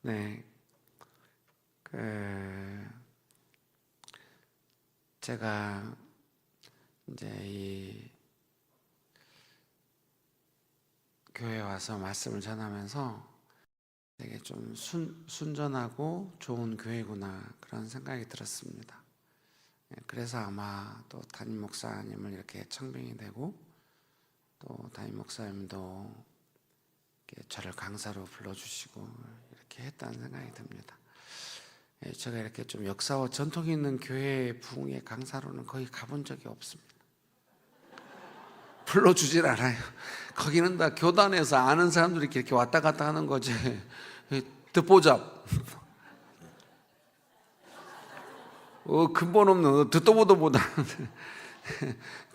네, 제가 이제 이 교회에 와서 말씀을 전하면서 되게 좀 순전하고 좋은 교회구나 그런 생각이 들었습니다. 그래서 아마 또 담임 목사님을 이렇게 청빙이 되고 또 담임 목사님도 이렇게 저를 강사로 불러주시고 이렇게 했다는 생각이 듭니다. 제가 이렇게 좀 역사와 전통이 있는 교회 부흥의 강사로는 거의 가본 적이 없습니다. 불러주질 않아요. 거기는 다 교단에서 아는 사람들이 이렇게 왔다 갔다 하는 거지. 듣보잡. 근본 없는 듣도 보도 못하는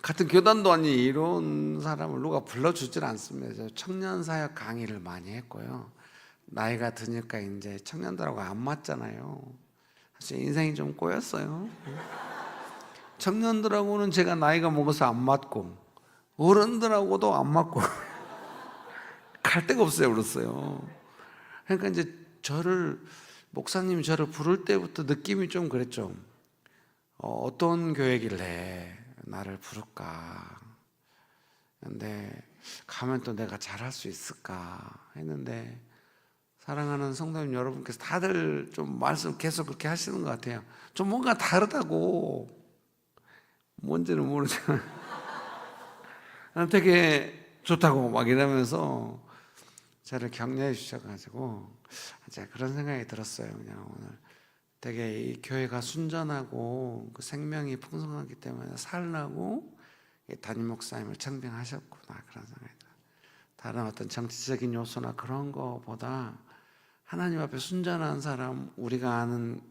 같은 교단도 아니 이런 사람을 누가 불러주질 않습니다. 청년사역 강의를 많이 했고요. 나이가 드니까 이제 청년들하고 안 맞잖아요. 사실 인생이 좀 꼬였어요. 청년들하고는 제가 나이가 먹어서 안 맞고 어른들하고도 안 맞고 갈 데가 없어요. 그랬어요. 그러니까 이제 목사님이 저를 부를 때부터 느낌이 좀 그랬죠. 어떤 교회길래 나를 부를까. 근데 가면 또 내가 잘할 수 있을까 했는데, 사랑하는 성도님 여러분께서 다들 좀 말씀 계속 그렇게 하시는 것 같아요. 좀 뭔가 다르다고. 뭔지는 모르지만 되게 좋다고 막 이러면서 저를 격려해 주셔가지고 제가 그런 생각이 들었어요. 그냥 오늘 되게 이 교회가 순전하고 그 생명이 풍성하기 때문에 살라고 담임 목사님을 청빙하셨구나 그런 생각이 들어요. 다른 어떤 정치적인 요소나 그런 거보다 하나님 앞에 순전한 사람, 우리가 아는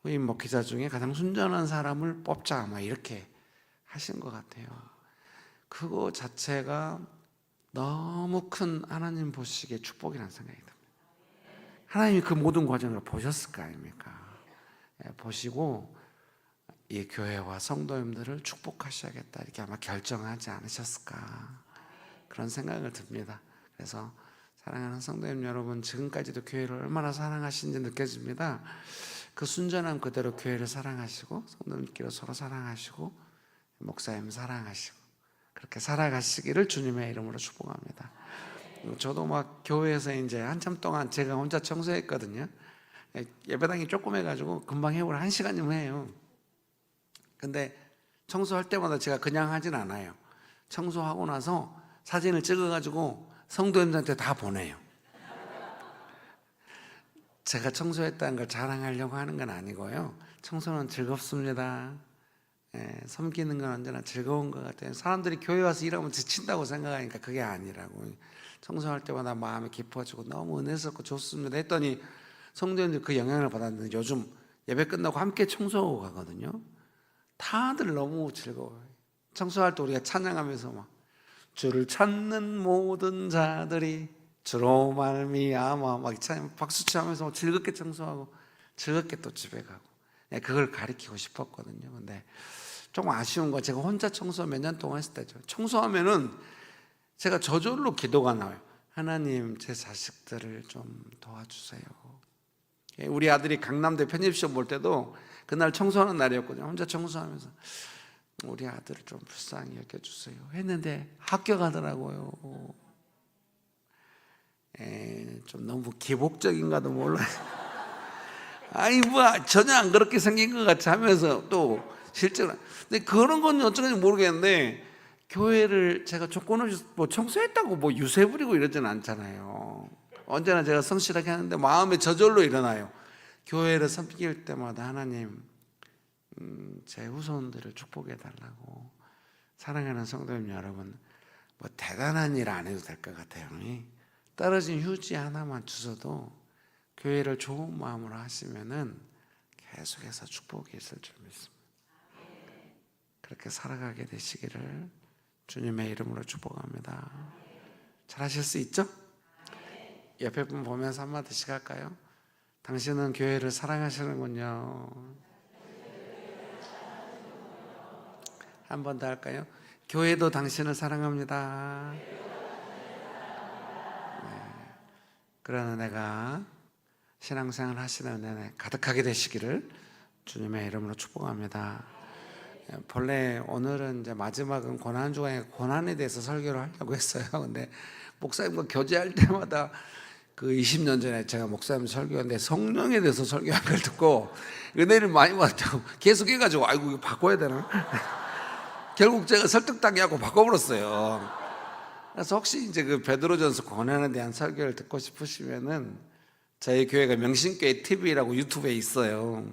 후임 목회자 중에 가장 순전한 사람을 뽑자 아마 이렇게 하신 것 같아요. 그거 자체가 너무 큰 하나님 보시기에 축복이라는 생각이 듭니다. 하나님이 그 모든 과정을 보셨을 거 아닙니까? 보시고 이 교회와 성도님들을 축복하셔야겠다 이렇게 아마 결정하지 않으셨을까 그런 생각을 듭니다. 그래서 사랑하는 성도님 여러분, 지금까지도 교회를 얼마나 사랑하시는지 느껴집니다. 그 순전함 그대로 교회를 사랑하시고 성도님끼리 서로 사랑하시고 목사님 사랑하시고 그렇게 살아가시기를 주님의 이름으로 축복합니다. 저도 막 교회에서 이제 한참 동안 제가 혼자 청소했거든요. 예배당이 조그매가지고 금방 해오라 1시간이면 해요. 근데 청소할 때마다 제가 그냥 하진 않아요. 청소하고 나서 사진을 찍어가지고 성도님들한테 다 보내요. 제가 청소했다는 걸 자랑하려고 하는 건 아니고요. 청소는 즐겁습니다. 섬기는 건 언제나 즐거운 것 같아요. 사람들이 교회 와서 일하면 지친다고 생각하니까 그게 아니라고. 청소할 때마다 마음이 깊어지고 너무 은혜스럽고 좋습니다 했더니 성도님들 그 영향을 받았는데 요즘 예배 끝나고 함께 청소하고 가거든요. 다들 너무 즐거워요. 청소할 때 우리가 찬양하면서 막 주를 찾는 모든 자들이 주로 말미암아 막 찬양 박수치하면서 즐겁게 청소하고 즐겁게 또 집에 가고 그걸 가리키고 싶었거든요. 근데 좀 아쉬운 거 제가 혼자 청소 몇 년 동안 했을 때죠. 청소하면은 제가 저절로 기도가 나와요. 하나님 제 자식들을 좀 도와주세요. 우리 아들이 강남대 편집시험 볼 때도 그날 청소하는 날이었거든요. 혼자 청소하면서 우리 아들을 좀 불쌍히 여겨주세요 했는데 합격하더라고요. 좀 너무 기복적인가도 몰라요. 아니 뭐 전혀 안 그렇게 생긴 것 같이 하면서 또 실제로 근데 그런 건 어쩌는지 모르겠는데 교회를 제가 조건을 뭐 청소했다고 뭐 유세 부리고 이러지는 않잖아요. 언제나 제가 성실하게 하는데 마음에 저절로 일어나요. 교회를 섬길 때마다 하나님 제 후손들을 축복해 달라고. 사랑하는 성도님 여러분, 뭐 대단한 일 안 해도 될 것 같아요. 떨어진 휴지 하나만 주셔도 교회를 좋은 마음으로 하시면은 계속해서 축복이 있을 줄 믿습니다. 그렇게 살아가게 되시기를 주님의 이름으로 축복합니다. 잘하실 수 있죠? 옆에 분 보면서 한마디씩 할까요? 당신은 교회를 사랑하시는군요. 한 번 더 할까요? 교회도 당신을 사랑합니다. 네. 그런 은혜가 신앙생활 하시는 은혜 가득하게 되시기를 주님의 이름으로 축복합니다. 본래 오늘은 이제 마지막은 고난 중에 고난에 대해서 설교를 하려고 했어요. 근데 목사님과 교제할 때마다 그 20년 전에 제가 목사님 설교했는데 성령에 대해서 설교한 걸 듣고 은혜를 많이 받았다고 계속 해가지고 아이고 이거 바꿔야 되나? 결국 제가 설득당해하고 바꿔버렸어요. 그래서 혹시 이제 그 베드로전서 고난에 대한 설교를 듣고 싶으시면은 저희 교회가 명신교회 TV라고 유튜브에 있어요.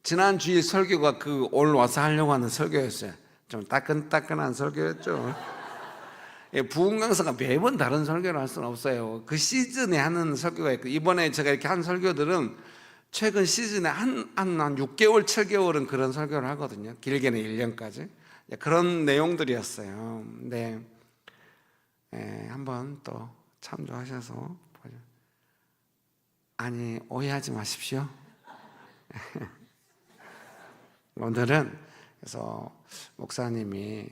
지난 주일 설교가 그 오늘 와서 하려고 하는 설교였어요. 좀 따끈따끈한 설교였죠. 부흥 강사가 매번 다른 설교를 할 수는 없어요. 그 시즌에 하는 설교가 있고, 이번에 제가 이렇게 한 설교들은 최근 시즌에 한 6개월, 7개월은 그런 설교를 하거든요. 길게는 1년까지. 그런 내용들이었어요. 네, 한번 또 참조하셔서 보죠. 아니, 오해하지 마십시오. 오늘은 그래서 목사님이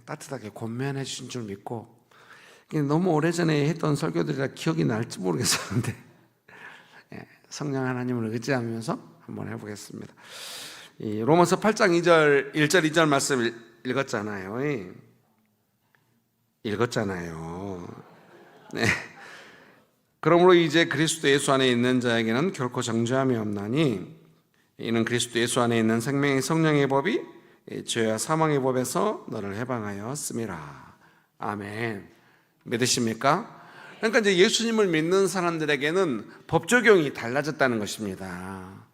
따뜻하게 권면해 주신 줄 믿고, 너무 오래전에 했던 설교들이라 기억이 날지 모르겠었는데 성령 하나님을 의지하면서 한번 해보겠습니다. 이 로마서 8장 1절 2절 말씀 읽었잖아요. 네. 그러므로 이제 그리스도 예수 안에 있는 자에게는 결코 정죄함이 없나니 이는 그리스도 예수 안에 있는 생명의 성령의 법이 죄와 사망의 법에서 너를 해방하였음이라. 아멘. 믿으십니까? 그러니까 이제 예수님을 믿는 사람들에게는 법 적용이 달라졌다는 것입니다.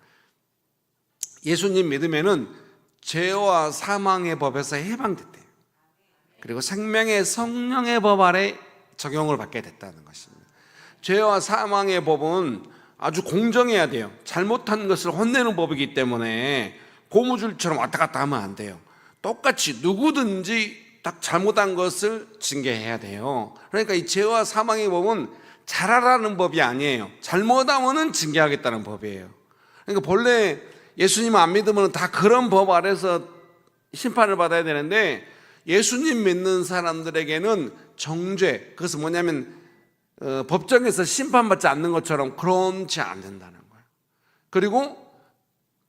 예수님 믿으면은 죄와 사망의 법에서 해방됐대요. 그리고 생명의 성령의 법 아래 적용을 받게 됐다는 것입니다. 죄와 사망의 법은 아주 공정해야 돼요. 잘못한 것을 혼내는 법이기 때문에 고무줄처럼 왔다 갔다 하면 안 돼요. 똑같이 누구든지 딱 잘못한 것을 징계해야 돼요. 그러니까 이 죄와 사망의 법은 잘하라는 법이 아니에요. 잘못하면은 징계하겠다는 법이에요. 그러니까 본래 예수님 안 믿으면 다 그런 법 아래서 심판을 받아야 되는데, 예수님 믿는 사람들에게는 정죄, 그것은 뭐냐면 법정에서 심판받지 않는 것처럼 그렇지 않는다는 거예요. 그리고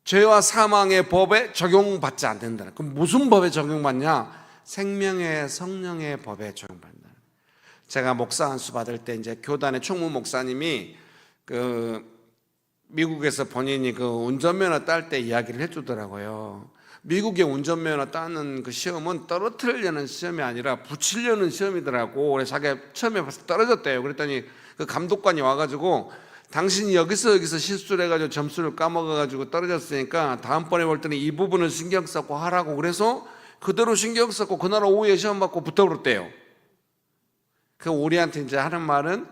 죄와 사망의 법에 적용받지 않는다는 거예요. 그럼 무슨 법에 적용받냐? 생명의 성령의 법에 적용받는다. 제가 목사 안수 받을 때 이제 교단의 총무 목사님이 그 미국에서 본인이 그 운전면허 딸 때 이야기를 해주더라고요. 미국의 운전면허 따는 그 시험은 떨어뜨리려는 시험이 아니라 붙이려는 시험이더라고. 그래서 자기가 처음에 봐서 떨어졌대요. 그랬더니 그 감독관이 와가지고 당신이 여기서 실수를 해가지고 점수를 까먹어가지고 떨어졌으니까 다음번에 볼 때는 이 부분을 신경 써고 하라고. 그래서 그대로 신경 썼고 그날 오후에 시험 받고 붙어버렸대요. 그 우리한테 이제 하는 말은,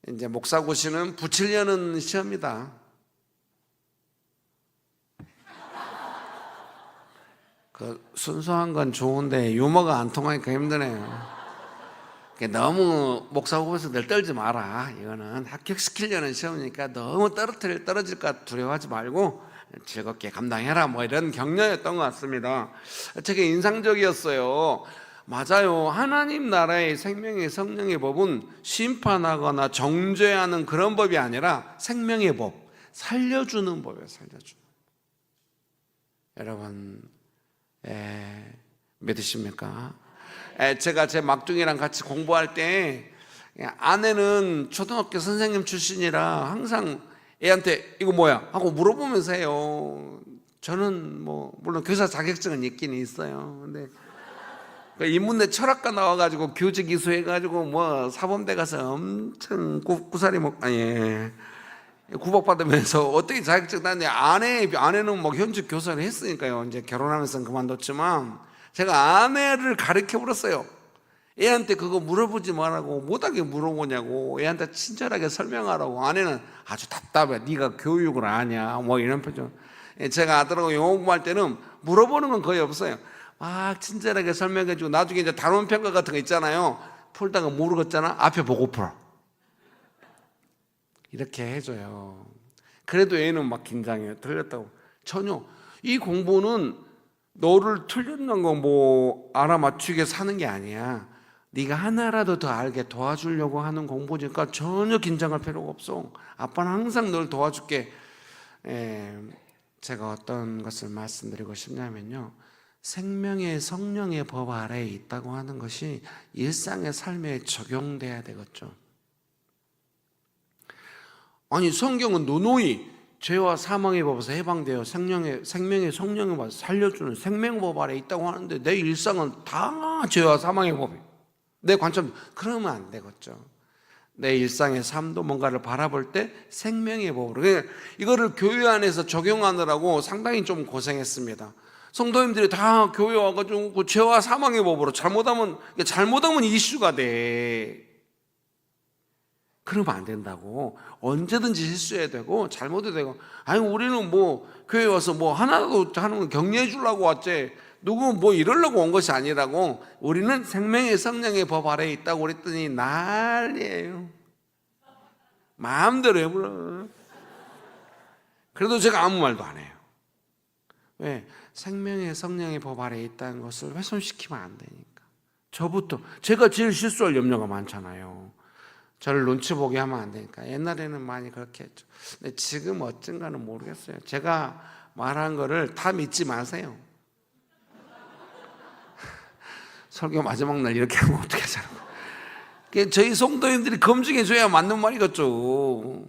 이제 목사고시는 붙이려는 시험이다. 그 순수한 건 좋은데 유머가 안 통하니까 힘드네요. 너무 목사 후보에서 늘 떨지 마라. 이거는 합격시키려는 시험이니까 너무 떨어질까 두려워하지 말고 즐겁게 감당해라. 뭐 이런 격려였던 것 같습니다. 되게 인상적이었어요. 맞아요. 하나님 나라의 생명의 성령의 법은 심판하거나 정죄하는 그런 법이 아니라 생명의 법, 살려주는 법이에요. 살려주는. 여러분 믿으십니까? 제가 제 막둥이랑 같이 공부할 때 아내는 초등학교 선생님 출신이라 항상 애한테 이거 뭐야? 하고 물어보면서 해요. 저는 뭐 물론 교사 자격증은 있긴 있어요. 근데 인문대 철학과 나와가지고 교직 이수해가지고 뭐 사범대 가서 엄청 구사리 구박받으면서 어떻게 자격증 땄는데 아내는 뭐 현직 교사를 했으니까요. 이제 결혼하면서는 그만뒀지만 제가 아내를 가르쳐 버렸어요. 애한테 그거 물어보지 말라고, 못하게 물어보냐고, 애한테 친절하게 설명하라고. 아내는 아주 답답해. 네가 교육을 아냐 뭐 이런 표정. 제가 아들하고 영어 공부할 때는 물어보는 건 거의 없어요. 막 친절하게 설명해주고 나중에 이제 단원 평가 같은 거 있잖아요. 풀다가 모르겠잖아. 앞에 보고 풀어. 이렇게 해줘요. 그래도 애는 막 긴장해요. 틀렸다고. 전혀. 이 공부는 너를 틀렸는 거 뭐 알아맞추게 사는 게 아니야. 네가 하나라도 더 알게 도와주려고 하는 공부니까 전혀 긴장할 필요가 없어. 아빠는 항상 널 도와줄게. 제가 어떤 것을 말씀드리고 싶냐면요, 생명의 성령의 법 아래에 있다고 하는 것이 일상의 삶에 적용돼야 되겠죠. 아니, 성경은 누누이 죄와 사망의 법에서 해방되어 생명의 성령의 법을 살려주는 생명법 아래에 있다고 하는데 내 일상은 다 죄와 사망의 법이에요. 내 관점, 그러면 안 되겠죠. 내 일상의 삶도 뭔가를 바라볼 때 생명의 법으로, 이거를 교회 안에서 적용하느라고 상당히 좀 고생했습니다. 성도님들이 다 교회 와가지고 그 죄와 사망의 법으로 잘못하면 이슈가 돼. 그러면 안 된다고. 언제든지 실수해야 되고 잘못해도 되고. 아니, 우리는 뭐 교회 와서 뭐 하나도 하는 거 격려해 주려고 왔지, 누구 뭐 이러려고 온 것이 아니라고. 우리는 생명의 성령의 법 아래에 있다고 그랬더니 난리예요. 마음대로 해버려. 그래도 제가 아무 말도 안 해요. 왜? 생명의 성령의 법 아래에 있다는 것을 훼손시키면 안 되니까. 저부터, 제가 제일 실수할 염려가 많잖아요. 저를 눈치 보게 하면 안 되니까. 옛날에는 많이 그렇게 했죠. 근데 지금 어쩐가는 모르겠어요. 제가 말한 거를 다 믿지 마세요. 설교 마지막 날 이렇게 하면 어떻게 하자는 거예요? 저희 성도님들이 검증해 줘야 맞는 말이겠죠.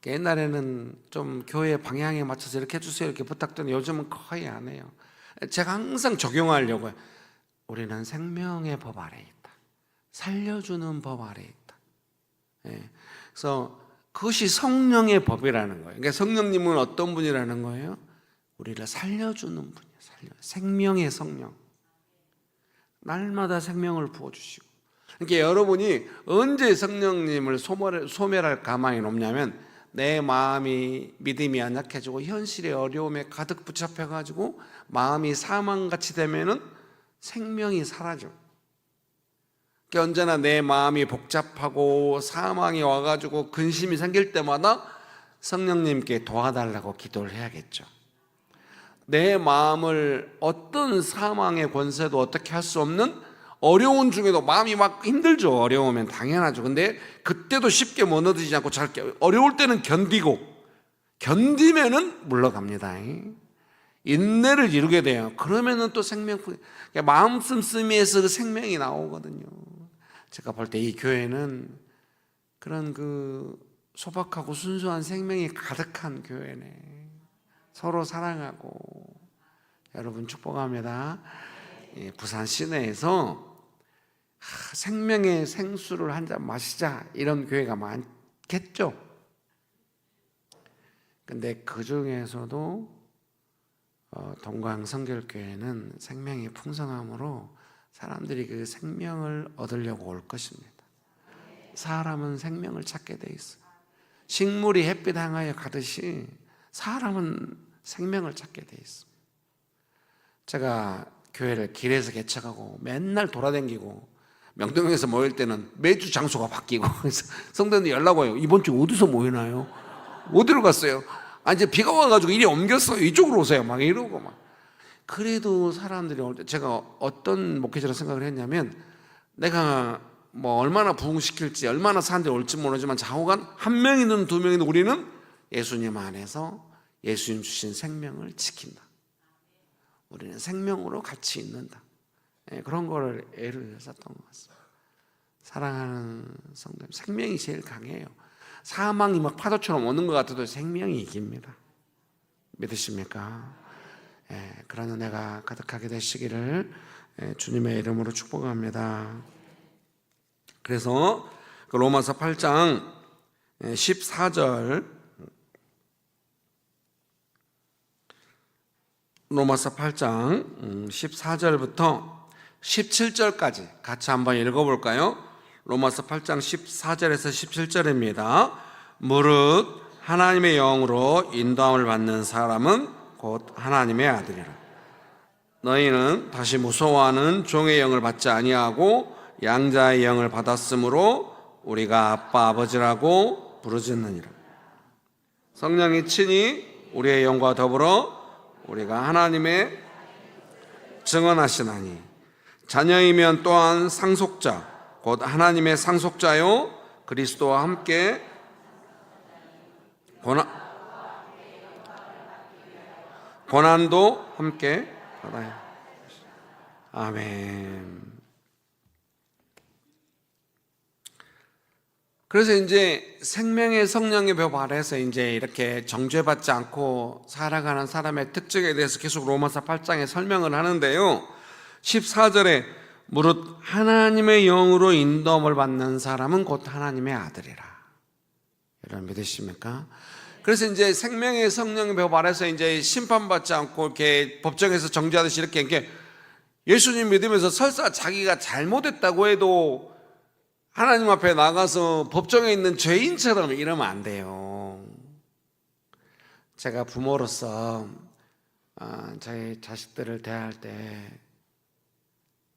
옛날에는 좀 교회 방향에 맞춰서 이렇게 해주세요 이렇게 부탁드렸는데 요즘은 거의 안 해요. 제가 항상 적용하려고 해요. 우리는 생명의 법 아래에 있다. 살려주는 법 아래에 있다. 그래서 그것이 성령의 법이라는 거예요. 그러니까 성령님은 어떤 분이라는 거예요? 우리를 살려주는 분이에요. 생명의 성령. 날마다 생명을 부어주시고. 그러니까 여러분이 언제 성령님을 소멸할 가망이 높냐면, 내 마음이 믿음이 연약해지고 현실의 어려움에 가득 붙잡혀가지고 마음이 사망같이 되면은 생명이 사라져. 그러니까 언제나 내 마음이 복잡하고 사망이 와가지고 근심이 생길 때마다 성령님께 도와달라고 기도를 해야겠죠. 내 마음을 어떤 사망의 권세도 어떻게 할 수 없는 어려운 중에도, 마음이 막 힘들죠. 어려우면 당연하죠. 근데 그때도 쉽게 무너지지 않고 어려울 때는 견디면은 물러갑니다. 인내를 이루게 돼요. 그러면은 또 마음 씀씀이에서 그 생명이 나오거든요. 제가 볼 때 이 교회는 그런 그 소박하고 순수한 생명이 가득한 교회네. 서로 사랑하고. 여러분 축복합니다. 부산 시내에서 생명의 생수를 한 잔 마시자 이런 교회가 많겠죠. 근데 그 중에서도 동강 성결교회는 생명이 풍성함으로 사람들이 그 생명을 얻으려고 올 것입니다. 사람은 생명을 찾게 돼 있어요. 식물이 햇빛 향하여 가듯이 사람은 생명을 찾게 돼 있습니다. 제가 교회를 길에서 개척하고 맨날 돌아다니고 명동에서 모일 때는 매주 장소가 바뀌고, 그래서 성도님들 연락 와요. 이번 주 어디서 모이나요? 어디로 갔어요? 이제 비가 와가지고 이리 옮겼어요. 이쪽으로 오세요. 막 이러고 막. 그래도 사람들이 올 때 제가 어떤 목회자로 생각을 했냐면, 내가 뭐 얼마나 부흥시킬지, 얼마나 사람들이 올지 모르지만 좌우간 한 명이든 두 명이든 우리는 예수님 안에서 예수님 주신 생명을 지킨다. 우리는 생명으로 같이 있는다. 그런 거를 애를 썼던 것 같습니다. 사랑하는 성도님, 생명이 제일 강해요. 사망이 막 파도처럼 오는 것 같아도 생명이 이깁니다. 믿으십니까? 그런 은혜가 가득하게 되시기를 주님의 이름으로 축복합니다. 그래서 그 로마서 8장 14절, 로마서 8장 14절부터 17절까지 같이 한번 읽어볼까요? 로마서 8장 14절에서 17절입니다. 무릇 하나님의 영으로 인도함을 받는 사람은 곧 하나님의 아들이라. 너희는 다시 무서워하는 종의 영을 받지 아니하고 양자의 영을 받았으므로 우리가 아빠 아버지라고 부르짖느니라. 성령이 친히 우리의 영과 더불어 우리가 하나님의 증언하시나니 자녀이면 또한 상속자 곧 하나님의 상속자요 그리스도와 함께 고난도 함께 받아요. 아멘. 그래서 이제 생명의 성령의 법 아래서 이제 이렇게 정죄받지 않고 살아가는 사람의 특징에 대해서 계속 로마서 8장에 설명을 하는데요. 14절에 무릇 하나님의 영으로 인도함을 받는 사람은 곧 하나님의 아들이라. 여러분 믿으십니까? 그래서 이제 생명의 성령의 법 아래서 이제 심판받지 않고 이렇게 법정에서 정죄하듯이 이렇게 예수님 믿으면서 설사 자기가 잘못했다고 해도 하나님 앞에 나가서 법정에 있는 죄인처럼 이러면 안 돼요. 제가 부모로서 저희 자식들을 대할 때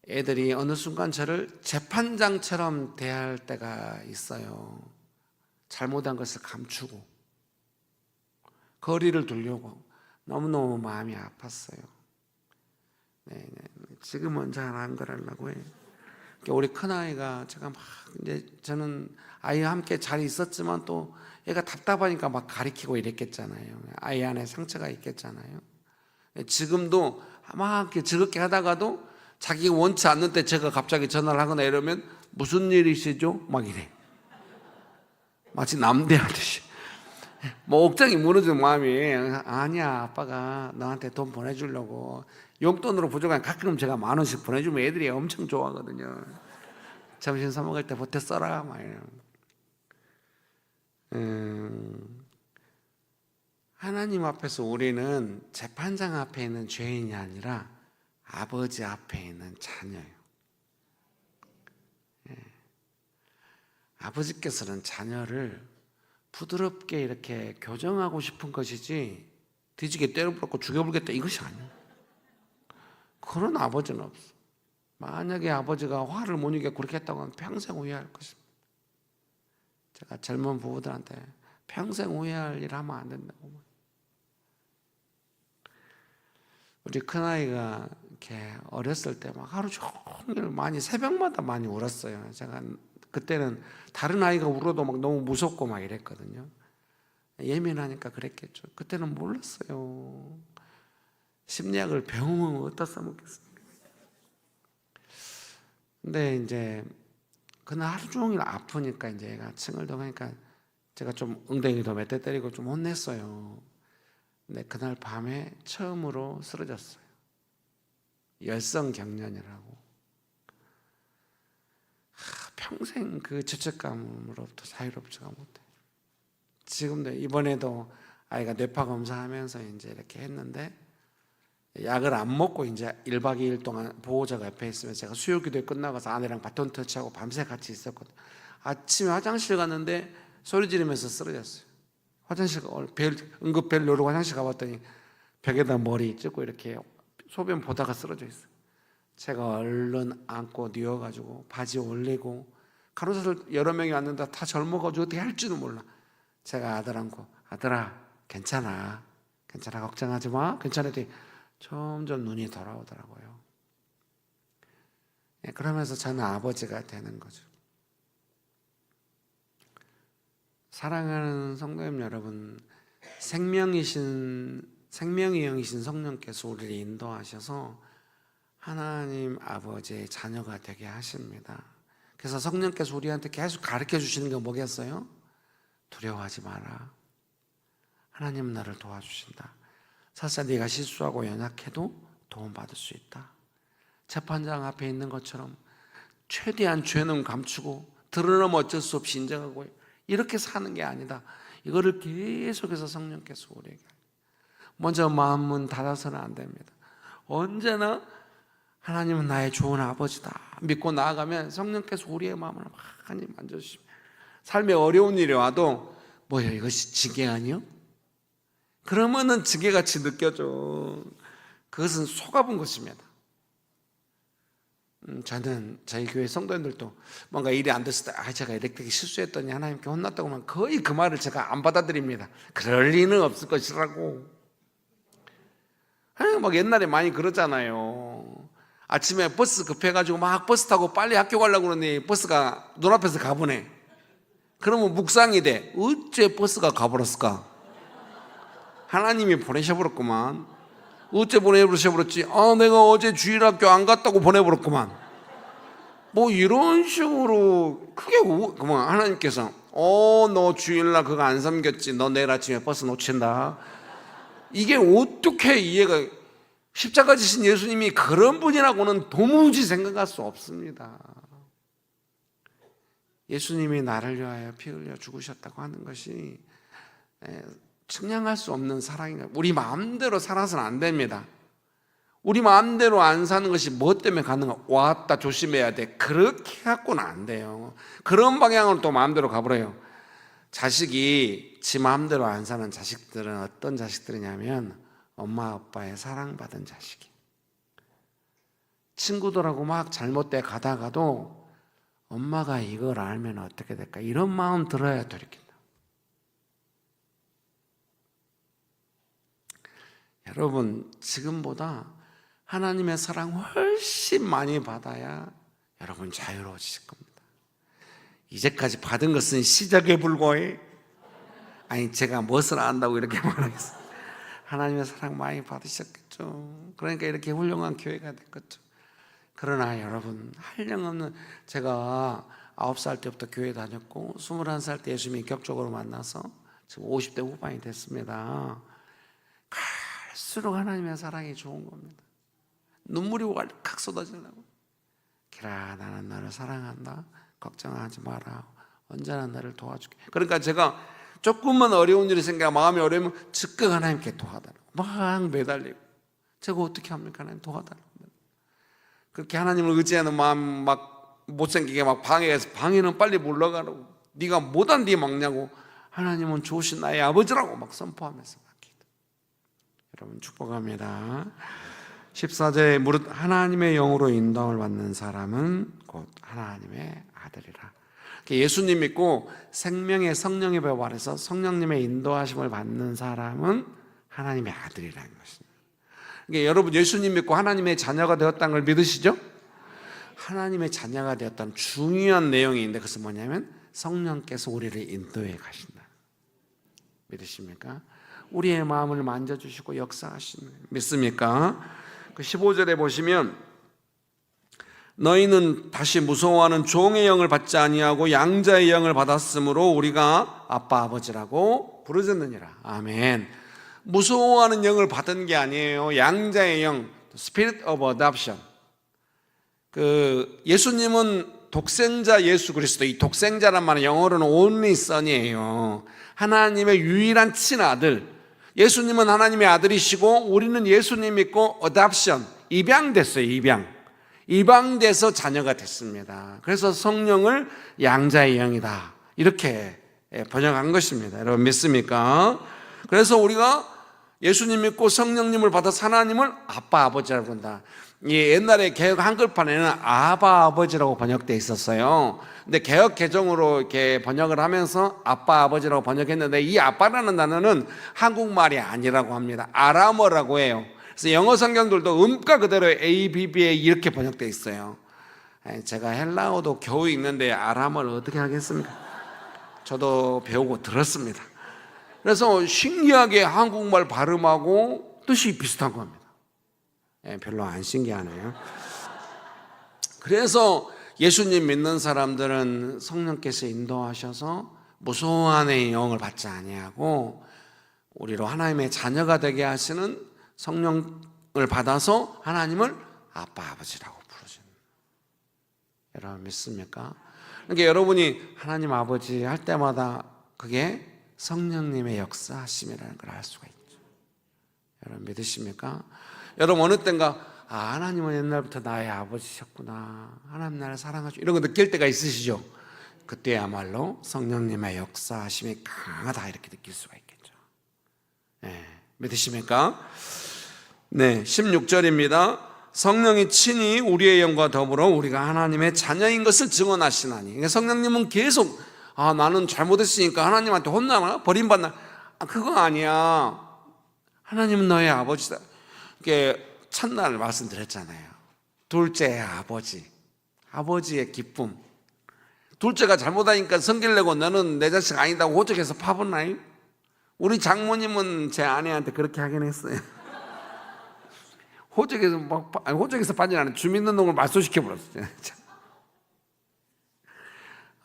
애들이 어느 순간 저를 재판장처럼 대할 때가 있어요. 잘못한 것을 감추고 거리를 두려고 너무너무 마음이 아팠어요. 네. 지금은 잘 안 그러려고 해요. 우리 큰아이가 제가 막 이제 저는 아이와 함께 잘 있었지만 또 얘가 답답하니까 막 가리키고 이랬겠잖아요. 아이 안에 상처가 있겠잖아요. 지금도 막 이렇게 즐겁게 하다가도 자기가 원치 않는 때 제가 갑자기 전화를 하거나 이러면 무슨 일이시죠? 막 이래. 마치 남대하듯이. 뭐 옥장이 무너지는 마음이 아니야 아빠가 너한테 돈 보내주려고 용돈으로 부족한 가끔 제가 10,000원씩 보내주면 애들이 엄청 좋아하거든요. 점심 사 먹을 때 보태 써라 막 하나님 앞에서 우리는 재판장 앞에 있는 죄인이 아니라 아버지 앞에 있는 자녀예요. 아버지께서는 자녀를 부드럽게 이렇게 교정하고 싶은 것이지 뒤지게 때려부었고 죽여버리겠다 이것이 아니에요. 그런 아버지는 없어. 만약에 아버지가 화를 못 이겨 그렇게 했다고 하면 평생 후회할 것입니다. 제가 젊은 부부들한테 평생 후회할 일 하면 안 된다고. 우리 큰아이가 이렇게 어렸을 때 막 하루 종일 많이 새벽마다 많이 울었어요. 제가 그때는 다른 아이가 울어도 막 너무 무섭고 막 이랬거든요. 예민하니까 그랬겠죠. 그때는 몰랐어요. 심리학을 배우면 어디다 써먹겠습니까? 근데 이제 그날 하루 종일 아프니까 이제 얘가 칭얼대니까 제가 좀 엉덩이도 몇 대 때리고 좀 혼냈어요. 근데 그날 밤에 처음으로 쓰러졌어요. 열성경련이라고. 평생 그 죄책감으로부터 자유롭지가 못해. 지금도 이번에도 아이가 뇌파 검사하면서 이제 이렇게 했는데 약을 안 먹고 이제 1박 2일 동안 보호자가 옆에 있으면 제가 수요기도에 끝나가서 아내랑 바톤 터치하고 밤새 같이 있었거든요. 아침에 화장실 갔는데 소리 지르면서 쓰러졌어요. 화장실 응급벨 누르고 화장실 가봤더니 벽에다 머리 찍고 이렇게 소변 보다가 쓰러져 있어요. 제가 얼른 안고 누워가지고 바지 올리고 간호사들 여러 명이 왔는데 다 젊어가지고 어떻게 할지도 몰라. 제가 아들 안고 아들아 괜찮아 걱정하지 마 괜찮았더니 점점 눈이 돌아오더라고요. 그러면서 저는 아버지가 되는 거죠. 사랑하는 성도님 여러분, 생명의 영이신 성령께서 우리를 인도하셔서 하나님 아버지의 자녀가 되게 하십니다. 그래서 성령께서 우리한테 계속 가르쳐 주시는 게 뭐겠어요? 두려워하지 마라. 하나님은 나를 도와주신다. 설사 네가 실수하고 연약해도 도움받을 수 있다. 재판장 앞에 있는 것처럼 최대한 죄는 감추고 드러나면 어쩔 수 없이 인정하고 이렇게 사는 게 아니다. 이거를 계속해서 성령께서 우리에게 먼저 마음은 닫아서는 안 됩니다. 언제나 하나님은 나의 좋은 아버지다 믿고 나아가면 성령께서 우리의 마음을 많이 만져주십니다. 삶에 어려운 일이 와도 뭐야 이것이 징계 아니요? 그러면은 징계같이 느껴져. 그것은 속아본 것입니다. 저는 저희 교회 성도님들도 뭔가 일이 안 됐을 때 제가 이렇게 실수했더니 하나님께 혼났다고 하면 거의 그 말을 제가 안 받아들입니다. 그럴 리는 없을 것이라고. 막 옛날에 많이 그러잖아요. 아침에 버스 급해가지고 막 버스 타고 빨리 학교 가려고 그러니 버스가 눈앞에서 가보네. 그러면 묵상이 돼. 어째 버스가 가버렸을까? 하나님이 보내셔버렸구만. 어째 보내버렸지? 내가 어제 주일학교 안 갔다고 보내버렸구만. 뭐 이런 식으로 크게 그만 하나님께서 너 주일날 그거 안 섬겼지? 너 내일 아침에 버스 놓친다. 이게 어떻게 이해가, 십자가 지신 예수님이 그런 분이라고는 도무지 생각할 수 없습니다. 예수님이 나를 위하여 피 흘려 죽으셨다고 하는 것이 측량할 수 없는 사랑인가. 우리 마음대로 살아서는 안 됩니다. 우리 마음대로 안 사는 것이 뭐 때문에 가능한가? 왔다 조심해야 돼. 그렇게 갖고는 안 돼요. 그런 방향으로 또 마음대로 가버려요. 자식이 지 마음대로 안 사는 자식들은 어떤 자식들이냐면 엄마 아빠의 사랑받은 자식이. 친구들하고 막 잘못돼 가다가도 엄마가 이걸 알면 어떻게 될까? 이런 마음 들어야 돌이킨다. 여러분, 지금보다 하나님의 사랑 훨씬 많이 받아야 여러분 자유로워지실 겁니다. 이제까지 받은 것은 시작에 불과해. 아니, 제가 무엇을 안다고 이렇게 말하겠어요. 하나님의 사랑 많이 받으셨겠죠. 그러니까 이렇게 훌륭한 교회가 됐겠죠. 그러나 여러분, 한량없는, 제가 9살 때부터 교회 다녔고 21살 때 예수님이 인격적으로 만나서 지금 50대 후반이 됐습니다. 갈수록 하나님의 사랑이 좋은 겁니다. 눈물이 왈칵 쏟아지려고. 기라, 나는 너를 사랑한다. 걱정하지 마라. 언제나 너를 도와줄게. 그러니까 제가 조금만 어려운 일이 생겨 마음이 어려우면 즉각 하나님께 도와달라고 막 매달리고, 제가 어떻게 합니까? 하나님 도와달라고. 그렇게 하나님을 의지하는 마음 막 못생기게 막 방해해서, 방해는 빨리 물러가라고, 네가 못한 뒤에 막냐고, 하나님은 좋으신 나의 아버지라고 막 선포하면서 기도. 여러분 축복합니다. 14절에 무릇 하나님의 영으로 인도함을 받는 사람은 곧 하나님의 아들이라. 예수님 믿고 생명의 성령의 법 아래서 성령님의 인도하심을 받는 사람은 하나님의 아들이라는 것입니다. 그러니까 여러분, 예수님 믿고 하나님의 자녀가 되었다는 걸 믿으시죠? 하나님의 자녀가 되었다는 중요한 내용이 있는데, 그것은 뭐냐면 성령께서 우리를 인도해 가신다. 믿으십니까? 우리의 마음을 만져주시고 역사하시는, 믿습니까? 그 15절에 보시면 너희는 다시 무서워하는 종의 영을 받지 아니하고 양자의 영을 받았으므로 우리가 아빠 아버지라고 부르짖느니라. 아멘. 무서워하는 영을 받은 게 아니에요. 양자의 영, Spirit of Adoption. 예수님은 독생자 예수 그리스도, 이 독생자란 말은 영어로는 only son이에요. 하나님의 유일한 친아들. 예수님은 하나님의 아들이시고 우리는 예수님 믿고 adoption, 입양됐어요. 입양돼서 자녀가 됐습니다. 그래서 성령을 양자의 영이다, 이렇게 번역한 것입니다. 여러분 믿습니까? 그래서 우리가 예수님 믿고 성령님을 받아서 하나님을 아빠 아버지라고 한다. 옛날에 개혁 한글판에는 아바 아버지라고 번역되어 있었어요. 근데 개혁 개정으로 이렇게 번역을 하면서 아빠 아버지라고 번역했는데, 이 아빠라는 단어는 한국말이 아니라고 합니다. 아람어라고 해요. 그래서 영어 성경들도 음가 그대로 ABBA 이렇게 번역되어 있어요. 제가 헬라어도 겨우 읽는데 아람어를 어떻게 하겠습니까? 저도 배우고 들었습니다. 그래서 신기하게 한국말 발음하고 뜻이 비슷한 겁니다. 별로 안 신기하네요. 그래서 예수님 믿는 사람들은 성령께서 인도하셔서 무서워하는 영을 받지 아니하고 우리로 하나님의 자녀가 되게 하시는 성령을 받아서 하나님을 아빠 아버지라고 부르시는. 여러분 믿습니까? 그러니까 여러분이 하나님 아버지 할 때마다 그게 성령님의 역사하심이라는 걸 알 수가 있죠. 여러분 믿으십니까? 여러분 어느 때인가 하나님은 옛날부터 나의 아버지셨구나, 하나님 나를 사랑하시고, 이런 거 느낄 때가 있으시죠? 그때야말로 성령님의 역사하심이 강하다, 이렇게 느낄 수가 있겠죠. 네, 믿으십니까? 네, 16절입니다. 성령이 친히 우리의 영과 더불어 우리가 하나님의 자녀인 것을 증언하시나니. 그러니까 성령님은 계속 나는 잘못했으니까 하나님한테 혼나나? 버림받나? 그거 아니야. 하나님은 너의 아버지다. 이게 첫날 말씀드렸잖아요. 둘째의 아버지, 아버지의 기쁨. 둘째가 잘못하니까 성질내고 너는 내 자식 아니다고 호적에서 파봤나요? 우리 장모님은 제 아내한테 그렇게 하긴 했어요. 호적에서 빠진 않은 주민등록을 말소시켜버렸어요.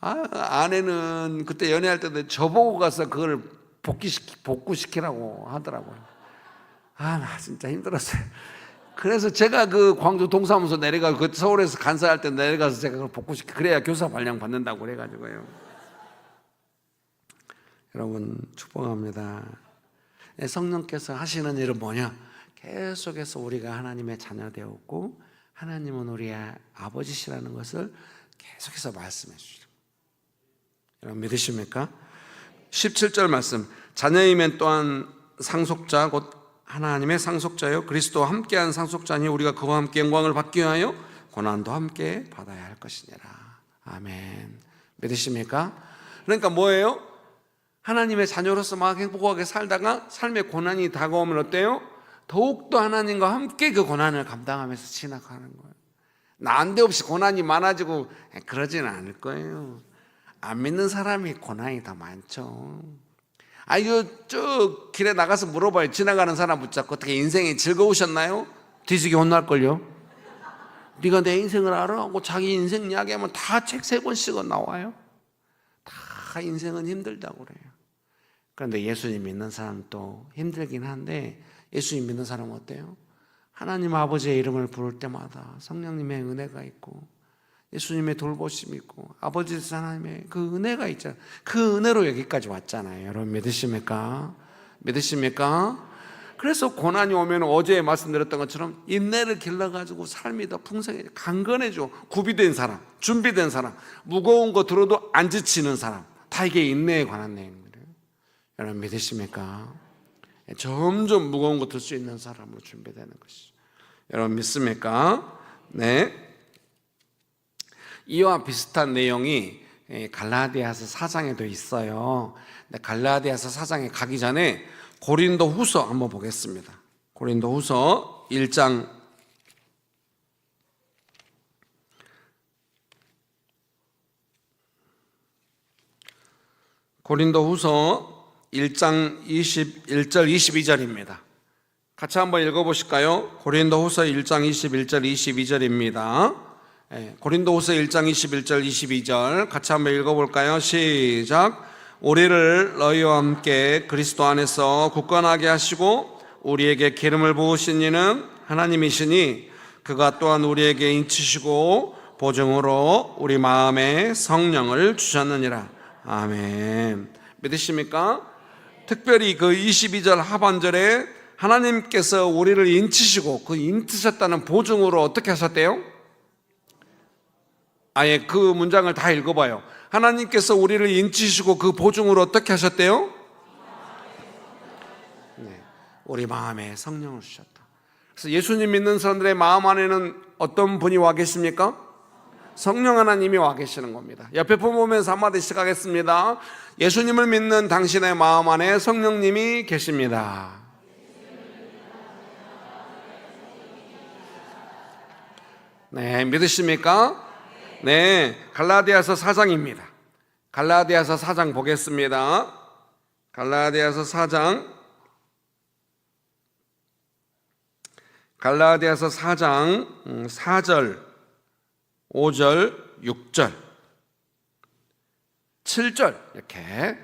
아내는 그때 연애할 때도 저보고 가서 그걸 복구시키라고 하더라고요. 나 진짜 힘들었어요. 그래서 제가 그 광주 동사무소 내려가고 그 서울에서 간사할 때 내려가서 제가 그걸 복구시켜, 그래야 교사 발령 받는다고 그래가지고요. 여러분 축복합니다. 성령께서 하시는 일은 뭐냐? 계속해서 우리가 하나님의 자녀 되었고 하나님은 우리의 아버지시라는 것을 계속해서 말씀해 주시죠. 여러분 믿으십니까? 17절 말씀, 자녀이면 또한 상속자 곧 하나님의 상속자요 그리스도와 함께한 상속자니 우리가 그와 함께 영광을 받기 위하여 고난도 함께 받아야 할 것이니라. 아멘. 믿으십니까? 그러니까 뭐예요? 하나님의 자녀로서 막 행복하게 살다가 삶의 고난이 다가오면 어때요? 더욱더 하나님과 함께 그 고난을 감당하면서 지나가는 거예요. 난데없이 고난이 많아지고 그러지는 않을 거예요. 안 믿는 사람이 고난이 더 많죠. 저 길에 나가서 물어봐요. 지나가는 사람 붙잡고 어떻게 인생이 즐거우셨나요? 뒤지게 혼날걸요. 네가 내 인생을 알아? 하고 자기 인생 이야기하면 다 책 3권씩은 나와요. 다 인생은 힘들다고 그래요. 그런데 예수님 믿는 사람도 힘들긴 한데 예수님 믿는 사람은 어때요? 하나님 아버지의 이름을 부를 때마다 성령님의 은혜가 있고 예수님의 돌보심이 있고 아버지 하나님의 그 은혜가 있잖아요. 그 은혜로 여기까지 왔잖아요. 여러분 믿으십니까? 믿으십니까? 그래서 고난이 오면 어제 말씀드렸던 것처럼 인내를 길러가지고 삶이 더 풍성해져, 강건해져. 구비된 사람, 준비된 사람, 무거운 거 들어도 안 지치는 사람, 다 이게 인내에 관한 내용이에요. 여러분 믿으십니까? 점점 무거운 거 들 수 있는 사람으로 준비되는 것이죠. 여러분 믿습니까? 네. 이와 비슷한 내용이 갈라디아서 4장에도 있어요. 갈라디아서 4장에 가기 전에 고린도 후서 한번 보겠습니다. 고린도 후서 1장 21절 22절입니다. 같이 한번 읽어보실까요? 고린도 후서 1장 21절 22절입니다. 고린도후서 1장 21절 22절 같이 한번 읽어볼까요? 시작. 우리를 너희와 함께 그리스도 안에서 굳건하게 하시고 우리에게 기름을 부으신 이는 하나님이시니 그가 또한 우리에게 인치시고 보증으로 우리 마음에 성령을 주셨느니라. 아멘. 믿으십니까? 특별히 그 22절 하반절에 하나님께서 우리를 인치시고 그 인치셨다는 보증으로 어떻게 하셨대요? 아예 그 문장을 다 읽어봐요. 하나님께서 우리를 인치시고 그 보증으로 어떻게 하셨대요? 네, 우리 마음에 성령을 주셨다. 그래서 예수님 믿는 사람들의 마음 안에는 어떤 분이 와 계십니까? 성령 하나님이 와 계시는 겁니다. 옆에 보면서 한마디씩 하겠습니다. 예수님을 믿는 당신의 마음 안에 성령님이 계십니다. 네, 믿으십니까? 네, 갈라디아서 4장입니다. 갈라디아서 4장 보겠습니다. 갈라디아서 4장 4절 5절 6절 7절 이렇게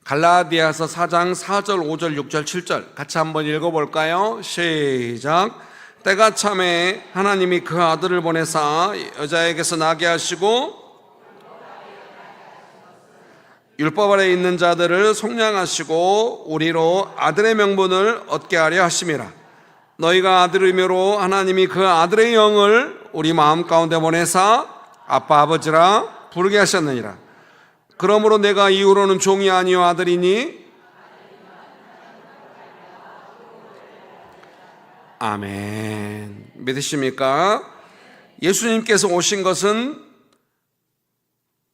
갈라디아서 4장 4절 5절 6절 7절 같이 한번 읽어볼까요? 시작. 때가 참에 하나님이 그 아들을 보내사 여자에게서 나게 하시고 율법 아래 있는 자들을 속량하시고 우리로 아들의 명분을 얻게 하려 하심이라. 너희가 아들이므로 하나님이 그 아들의 영을 우리 마음 가운데 보내사 아빠 아버지라 부르게 하셨느니라. 그러므로 내가 이후로는 종이 아니요 아들이니. 아멘. 믿으십니까? 예수님께서 오신 것은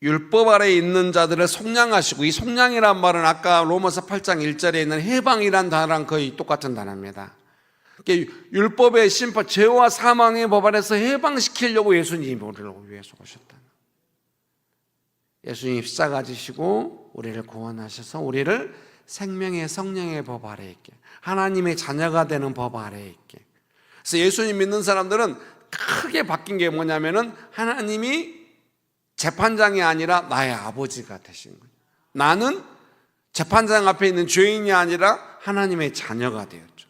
율법 아래 있는 자들을 속량하시고, 이 속량이란 말은 아까 로마서 8장 1절에 있는 해방이란 단어랑 거의 똑같은 단어입니다. 율법의 심판, 죄와 사망의 법 안에서 해방시키려고 예수님이 우리를 위해서 오셨다. 예수님이 십자가 지시고 우리를 구원하셔서 우리를 생명의 성령의 법 아래에 있게, 하나님의 자녀가 되는 법 아래에 있게. 그래서 예수님 믿는 사람들은 크게 바뀐 게 뭐냐면은 하나님이 재판장이 아니라 나의 아버지가 되신 거예요. 나는 재판장 앞에 있는 죄인이 아니라 하나님의 자녀가 되었죠.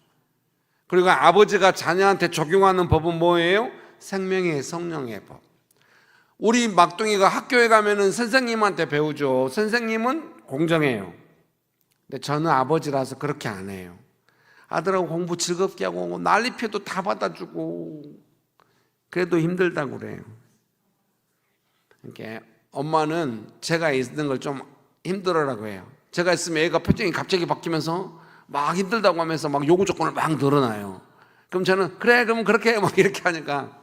그리고 아버지가 자녀한테 적용하는 법은 뭐예요? 생명의 성령의 법. 우리 막둥이가 학교에 가면은 선생님한테 배우죠. 선생님은 공정해요. 근데 저는 아버지라서 그렇게 안 해요. 아들하고 공부 즐겁게 하고 난리피도 다 받아주고 그래도 힘들다고 그래요. 그러니까 엄마는 제가 있는 걸 좀 힘들어라고 해요. 제가 있으면 애가 표정이 갑자기 바뀌면서 막 힘들다고 하면서 막 요구 조건을 막 늘어나요. 그럼 저는 그래 그러면 그렇게 해 막 이렇게 하니까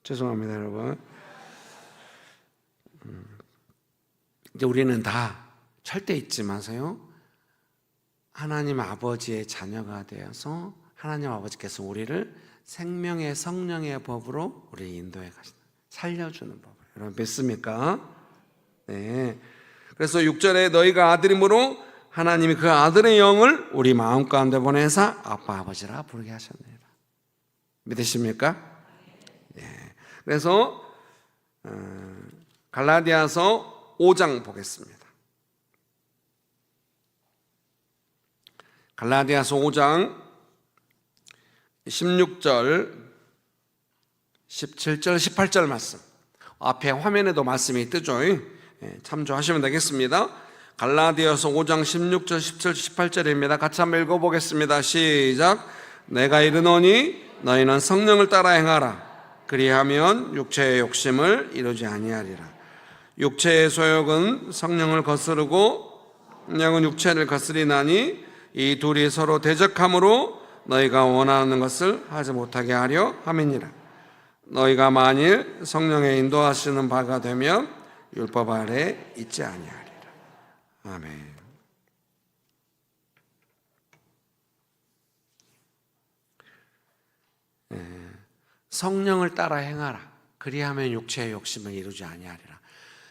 죄송합니다 여러분. 이제 우리는 다 절대 잊지 마세요. 하나님 아버지의 자녀가 되어서 하나님 아버지께서 우리를 생명의 성령의 법으로 우리를 인도해 가신다. 살려주는 법을. 여러분 믿습니까? 네. 그래서 6절에 너희가 아들이므로 하나님이 그 아들의 영을 우리 마음 가운데 보내사 아빠 아버지라 부르게 하셨느니라. 믿으십니까? 네. 그래서 갈라디아서 5장 보겠습니다. 갈라디아서 5장 16절, 17절, 18절 말씀. 앞에 화면에도 말씀이 뜨죠. 참조하시면 되겠습니다. 갈라디아서 5장 16절, 17, 18절입니다. 같이 한번 읽어보겠습니다. 시작. 내가 이르노니 너희는 성령을 따라 행하라. 그리하면 육체의 욕심을 이루지 아니하리라. 육체의 소욕은 성령을 거스르고 영은 육체를 거스리나니 이 둘이 서로 대적함으로 너희가 원하는 것을 하지 못하게 하려 함이니라. 너희가 만일 성령의 인도하시는 바가 되면 율법 아래 있지 아니하리라. 아멘. 성령을 따라 행하라. 그리하면 육체의 욕심을 이루지 아니하리라.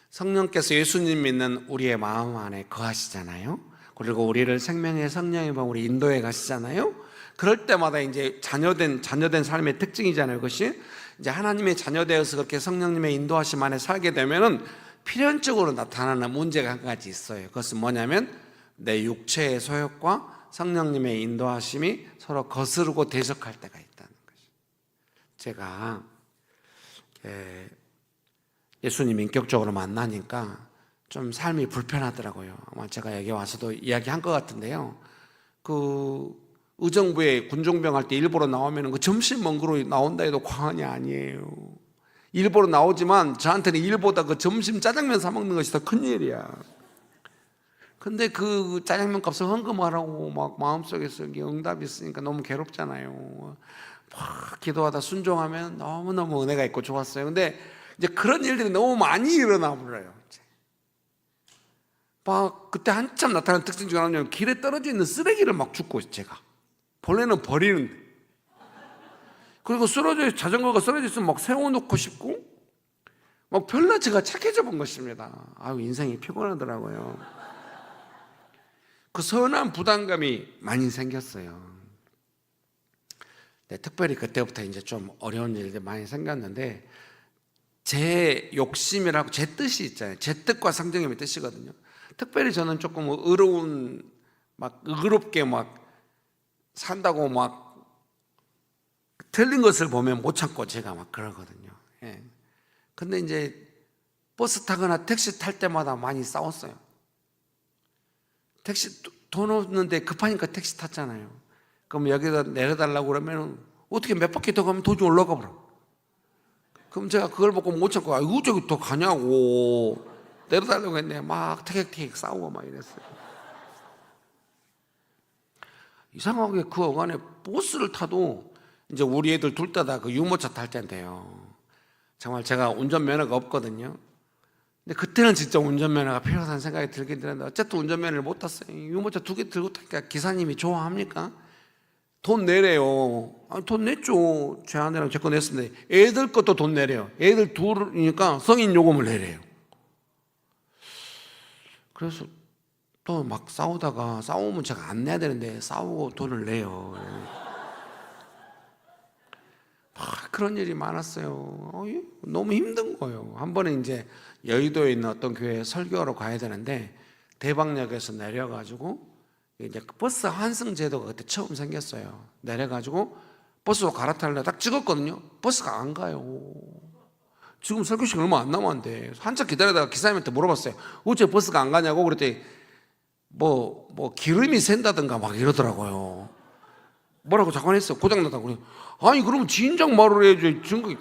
성령께서 예수님 믿는 우리의 마음 안에 거하시잖아요. 그리고 우리를 생명의 성령의 법으로 인도해 가시잖아요. 그럴 때마다 이제 자녀된 삶의 특징이잖아요. 그것이 이제 하나님의 자녀되어서 그렇게 성령님의 인도하심 안에 살게 되면은 필연적으로 나타나는 문제가 한 가지 있어요. 그것은 뭐냐면 내 육체의 소욕과 성령님의 인도하심이 서로 거스르고 대적할 때가 있다는 것이죠. 제가 예수님 인격적으로 만나니까 좀 삶이 불편하더라고요. 아마 제가 여기 와서도 이야기한 것 같은데요. 그 의정부에 군종병 할 때 일보러 나오면 그 점심 먹으러 나온다 해도 과언이 아니에요. 일보러 나오지만 저한테는 일보다 그 점심 짜장면 사 먹는 것이 더 큰일이야. 근데 그 짜장면 값을 헌금하라고 막 마음속에서 응답이 있으니까 너무 괴롭잖아요. 막 기도하다 순종하면 너무너무 은혜가 있고 좋았어요. 근데 이제 그런 일들이 너무 많이 일어나 버려요. 막 그때 한참 나타나는 특징 중에 하나는 길에 떨어져 있는 쓰레기를 막 줍고 제가 본래는 버리는데 그리고 자전거가 쓰러져 있으면 막 세워놓고 싶고 막 별나 제가 착해져 본 것입니다. 아유 인생이 피곤하더라고요. 그 서운한 부담감이 많이 생겼어요. 네, 특별히 그때부터 이제 좀 어려운 일들이 많이 생겼는데 제 욕심이라고 제 뜻이 있잖아요. 제 뜻과 성령님의 뜻이거든요. 특별히 저는 조금 의롭게 막 산다고 막 틀린 것을 보면 못 참고 제가 막 그러거든요. 예. 근데 이제 버스 타거나 택시 탈 때마다 많이 싸웠어요. 택시 돈 없는데 급하니까 택시 탔잖아요. 그럼 여기다 내려달라고 그러면 어떻게 몇 바퀴 더 가면 돈이 올라가 버려. 그럼 제가 그걸 보고 못 참고 아이고 저기 더 가냐고 내려달라고 했는데 막 태격태격 싸우고 막 이랬어요. 이상하게 그 어간에 버스를 타도 이제 우리 애들 둘 다 그 유모차 탈 텐데요. 정말 제가 운전면허가 없거든요. 근데 그때는 진짜 운전면허가 필요하다는 생각이 들긴 들었는데 어쨌든 운전면허를 못 땄어요. 유모차 2개 들고 타니까 기사님이 좋아합니까? 돈 내래요. 아니, 돈 냈죠. 제 아내랑 제 거 냈습니다. 애들 것도 돈 내래요. 애들 둘이니까 성인 요금을 내래요. 그래서 또 막 싸우다가, 싸우면 제가 안 내야 되는데 싸우고 돈을 내요. 그런 일이 많았어요. 너무 힘든 거예요. 한 번에 이제 여의도에 있는 어떤 교회에 설교하러 가야 되는데 대방역에서 내려가지고 이제 버스 환승 제도가 그때 처음 생겼어요. 내려가지고 버스로 갈아타려고 딱 찍었거든요. 버스가 안 가요. 지금 설교 시간 얼마 안 남았는데 한참 기다리다가 기사님한테 물어봤어요. 어째 버스가 안 가냐고. 그랬더니 뭐 기름이 샌다든가 막 이러더라고요. 뭐라고 잠깐 했어요. 고장났다고. 그래. 아니 그러면 진작 말을 해야지. 지금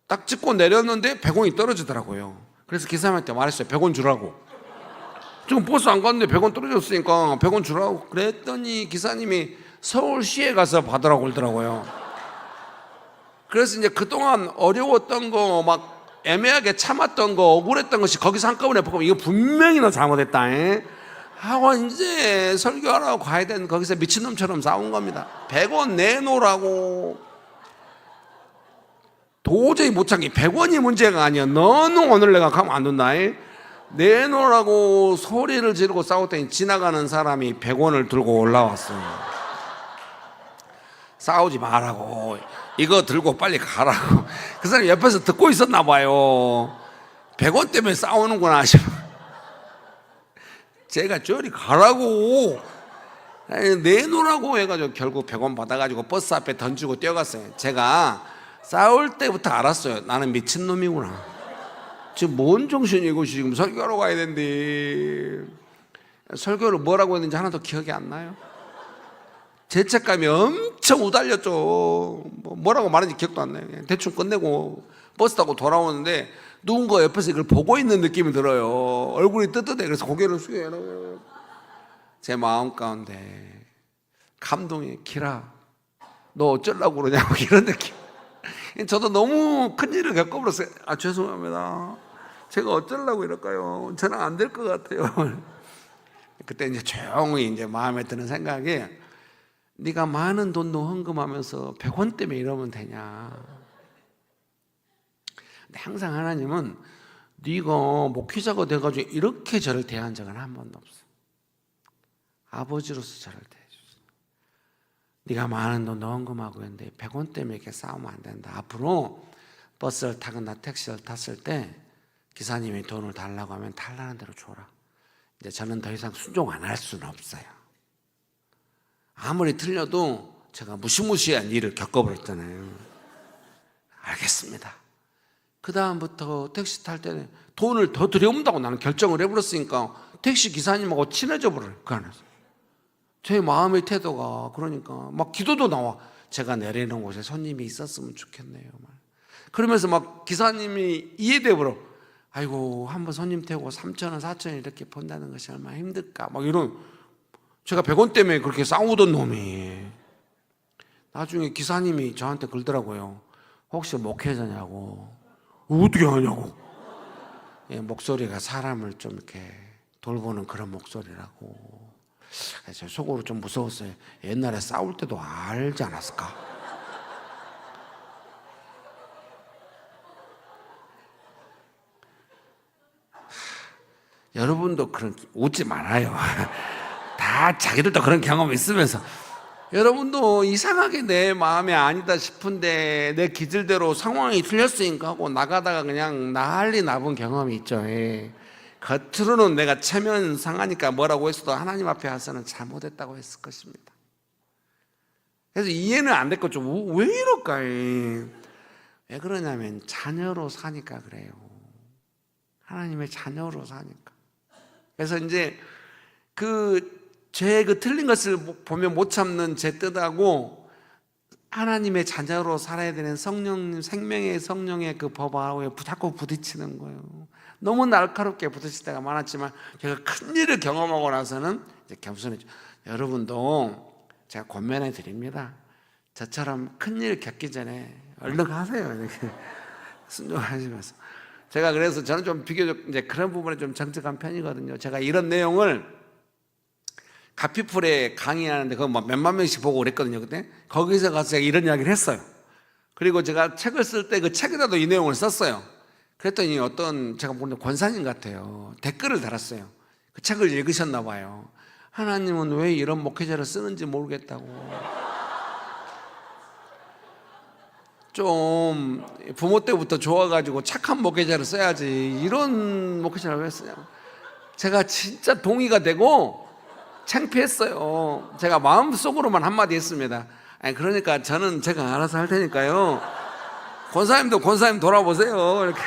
딱 찍고 내렸는데 100원이 떨어지더라고요. 그래서 기사님한테 말했어요. 100원 주라고. 지금 버스 안 갔는데 100원 떨어졌으니까 100원 주라고. 그랬더니 기사님이 서울시에 가서 받으라고 그러더라고요. 그래서 이제 그동안 어려웠던 거 막 애매하게 참았던 거 억울했던 것이 거기서 한꺼번에 보면 이거 분명히 너 잘못했다 하고 이제 설교하러 가야 되는 거기서 미친놈처럼 싸운 겁니다. 100원 내놓으라고. 도저히 못 참기. 100원이 문제가 아니야. 너는 오늘 내가 가면 안 된다. 내놓으라고 소리를 지르고 싸웠더니 지나가는 사람이 100원을 들고 올라왔어요. 싸우지 말라고. 이거 들고 빨리 가라고. 그 사람이 옆에서 듣고 있었나 봐요. 100원 때문에 싸우는구나 싶어. 제가 저리 가라고. 내놓으라고 해가지고 결국 100원 받아가지고 버스 앞에 던지고 뛰어갔어요. 제가 싸울 때부터 알았어요. 나는 미친놈이구나. 지금 뭔 정신이고 지금 설교하러 가야 되는데. 설교를 뭐라고 했는지 하나도 기억이 안 나요. 죄책감이 엄청 우달렸죠. 뭐라고 말했는지 기억도 안 나요. 그냥 대충 끝내고 버스 타고 돌아오는데 누군가 옆에서 이걸 보고 있는 느낌이 들어요. 얼굴이 뜨뜻해. 그래서 고개를 숙여요. 제 마음 가운데 감동이, 기라 너 어쩌려고 그러냐고 이런 느낌. 저도 너무 큰일을 겪어버렸어요. 죄송합니다. 제가 어쩌려고 이럴까요? 저는 안 될 것 같아요. 그때 이제 조용히 이제 마음에 드는 생각이, 네가 많은 돈도 헌금하면서 100원 때문에 이러면 되냐. 근데 항상 하나님은 네가 목회자가 돼가지고 이렇게 저를 대한 적은 한 번도 없어. 아버지로서 저를 대해줬어. 네가 많은 돈도 헌금하고 했는데 100원 때문에 이렇게 싸우면 안 된다. 앞으로 버스를 타거나 택시를 탔을 때 기사님이 돈을 달라고 하면 달라는 대로 줘라. 이제 저는 더 이상 순종 안 할 수는 없어요. 아무리 틀려도 제가 무시무시한 일을 겪어버렸잖아요. 알겠습니다. 그 다음부터 택시 탈 때는 돈을 더 들여온다고 나는 결정을 해버렸으니까 택시 기사님하고 친해져 버려요. 그 안에서. 제 마음의 태도가 그러니까 막 기도도 나와. 제가 내리는 곳에 손님이 있었으면 좋겠네요. 그러면서 막 기사님이 이해돼 버려. 아이고 한번 손님 태우고 3,000원 4,000원 이렇게 번다는 것이 얼마나 힘들까 막 이런. 제가 100원 때문에 그렇게 싸우던 놈이 나중에 기사님이 저한테 그러더라고요. 혹시 목회자냐고. 어떻게 하냐고. 목소리가 사람을 좀 이렇게 돌보는 그런 목소리라고. 그래서 속으로 좀 무서웠어요. 옛날에 싸울 때도 알지 않았을까? 여러분도 그런, 웃지 말아요. 다 자기들도 그런 경험이 있으면서. 여러분도 이상하게 내 마음에 아니다 싶은데 내 기질대로 상황이 틀렸으니까 하고 나가다가 그냥 난리 나본 경험이 있죠. 겉으로는 내가 체면 상하니까 뭐라고 했어도 하나님 앞에 와서는 잘못했다고 했을 것입니다. 그래서 이해는 안 됐고 좀 왜 이럴까? 왜 그러냐면 자녀로 사니까 그래요. 하나님의 자녀로 사니까. 그래서 이제 제 틀린 것을 보면 못 참는 제 뜻하고 하나님의 자녀로 살아야 되는 성령님, 생명의 성령의 그 법하고 자꾸 부딪히는 거예요. 너무 날카롭게 부딪힐 때가 많았지만 제가 큰 일을 경험하고 나서는 이제 겸손해져. 여러분도 제가 권면해 드립니다. 저처럼 큰 일 겪기 전에 얼른 하세요. 이렇게 순종하시면서. 제가 그래서 저는 좀 비교적 이제 그런 부분에 좀 정직한 편이거든요. 제가 이런 내용을 가피풀에 강의하는데 그거 뭐 몇만 명씩 보고 그랬거든요. 그때 거기서 가서 제가 이런 이야기를 했어요. 그리고 제가 책을 쓸 때 그 책에다도 이 내용을 썼어요. 그랬더니 어떤 제가 보는 권사님 같아요. 댓글을 달았어요. 그 책을 읽으셨나 봐요. 하나님은 왜 이런 목회자를 쓰는지 모르겠다고. 좀 부모 때부터 좋아가지고 착한 목회자를 써야지 이런 목회자를 왜 쓰냐고. 제가 진짜 동의가 되고 창피했어요. 제가 마음속으로만 한마디 했습니다. 아니 그러니까 저는 제가 알아서 할 테니까요. 권사님도 권사님 돌아보세요. 이렇게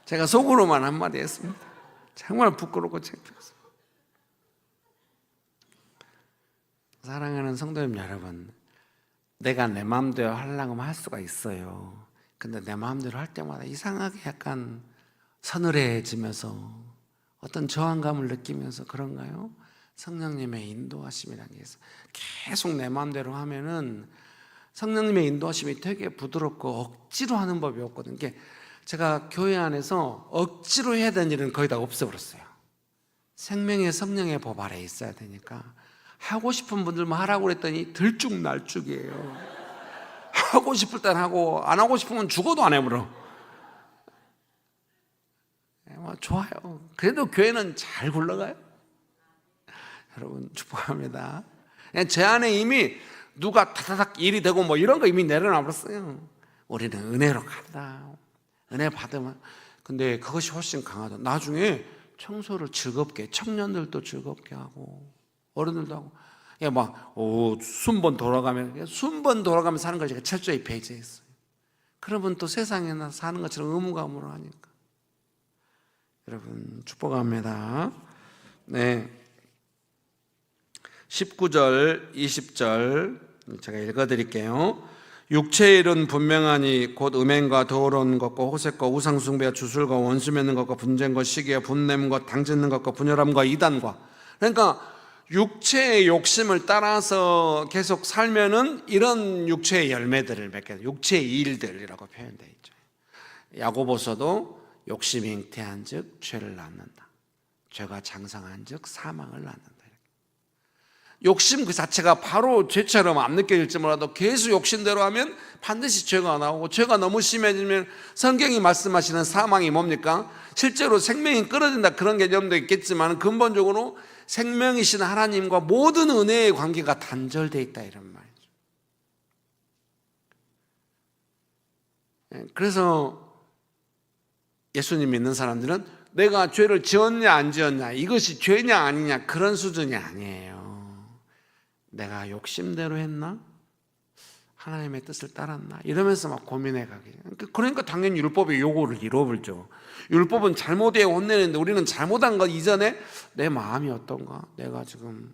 제가 속으로만 한마디 했습니다. 정말 부끄럽고 창피했어요. 사랑하는 성도님 여러분, 내가 내 마음대로 하려고 하면 할 수가 있어요. 근데 내 마음대로 할 때마다 이상하게 약간 서늘해지면서 어떤 저항감을 느끼면서 그런가요? 성령님의 인도하심이라는 게 있어요. 계속 내 마음대로 하면은 성령님의 인도하심이 되게 부드럽고 억지로 하는 법이 없거든요. 제가 교회 안에서 억지로 해야 되는 일은 거의 다 없애버렸어요. 생명의 성령의 법 아래에 있어야 되니까 하고 싶은 분들만 하라고 그랬더니 들쭉날쭉이에요. 하고 싶을 땐 하고 안 하고 싶으면 죽어도 안 해버려. 좋아요. 그래도 교회는 잘 굴러가요. 여러분 축복합니다. 제 안에 이미 누가 타다닥 일이 되고 뭐 이런 거 이미 내려놔 버렸어요. 우리는 은혜로 간다. 은혜 받으면. 근데 그것이 훨씬 강하다. 나중에 청소를 즐겁게, 청년들도 즐겁게 하고 어른들도 하고, 순번 돌아가면 사는 걸 제가 철저히 배제했어요. 그러면 또 세상에나 사는 것처럼 의무감으로 하니까. 여러분 축복합니다. 네, 19절 20절 제가 읽어드릴게요. 육체의 일은 분명하니 곧 음행과 더러운 것과 호색과 우상숭배와 주술과 원수 맺는 것과 분쟁과 시기와 분냄과 당짓는 것과 분열함과 이단과. 그러니까 육체의 욕심을 따라서 계속 살면은 이런 육체의 열매들을 맺게 돼요. 육체의 일들이라고 표현되어 있죠. 야고보서도 욕심이 잉태한즉 죄를 낳는다. 죄가 장성한즉 사망을 낳는다. 욕심 그 자체가 바로 죄처럼 안 느껴질지 몰라도 계속 욕심대로 하면 반드시 죄가 나오고, 죄가 너무 심해지면 성경이 말씀하시는 사망이 뭡니까? 실제로 생명이 끊어진다 그런 개념도 있겠지만 근본적으로 생명이신 하나님과 모든 은혜의 관계가 단절되어 있다 이런 말이죠. 그래서 예수님 믿는 사람들은 내가 죄를 지었냐 안 지었냐, 이것이 죄냐 아니냐 그런 수준이 아니에요. 내가 욕심대로 했나? 하나님의 뜻을 따랐나? 이러면서 막 고민해 가게. 그러니까 당연히 율법의 요구를 잃어버리죠. 율법은 잘못해 혼내는데 우리는 잘못한 것 이전에 내 마음이 어떤가? 내가 지금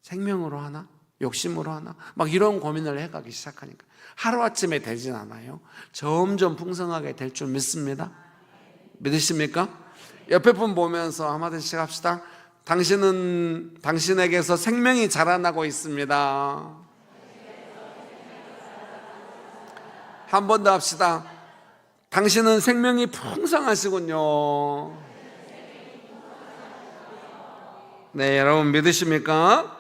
생명으로 하나? 욕심으로 하나? 막 이런 고민을 해가기 시작하니까 하루아침에 되진 않아요. 점점 풍성하게 될 줄 믿습니다. 믿으십니까? 옆에 분 보면서 한마디씩 합시다. 당신은 당신에게서 생명이 자라나고 있습니다. 한 번 더 합시다. 당신은 생명이 풍성하시군요. 네, 여러분 믿으십니까?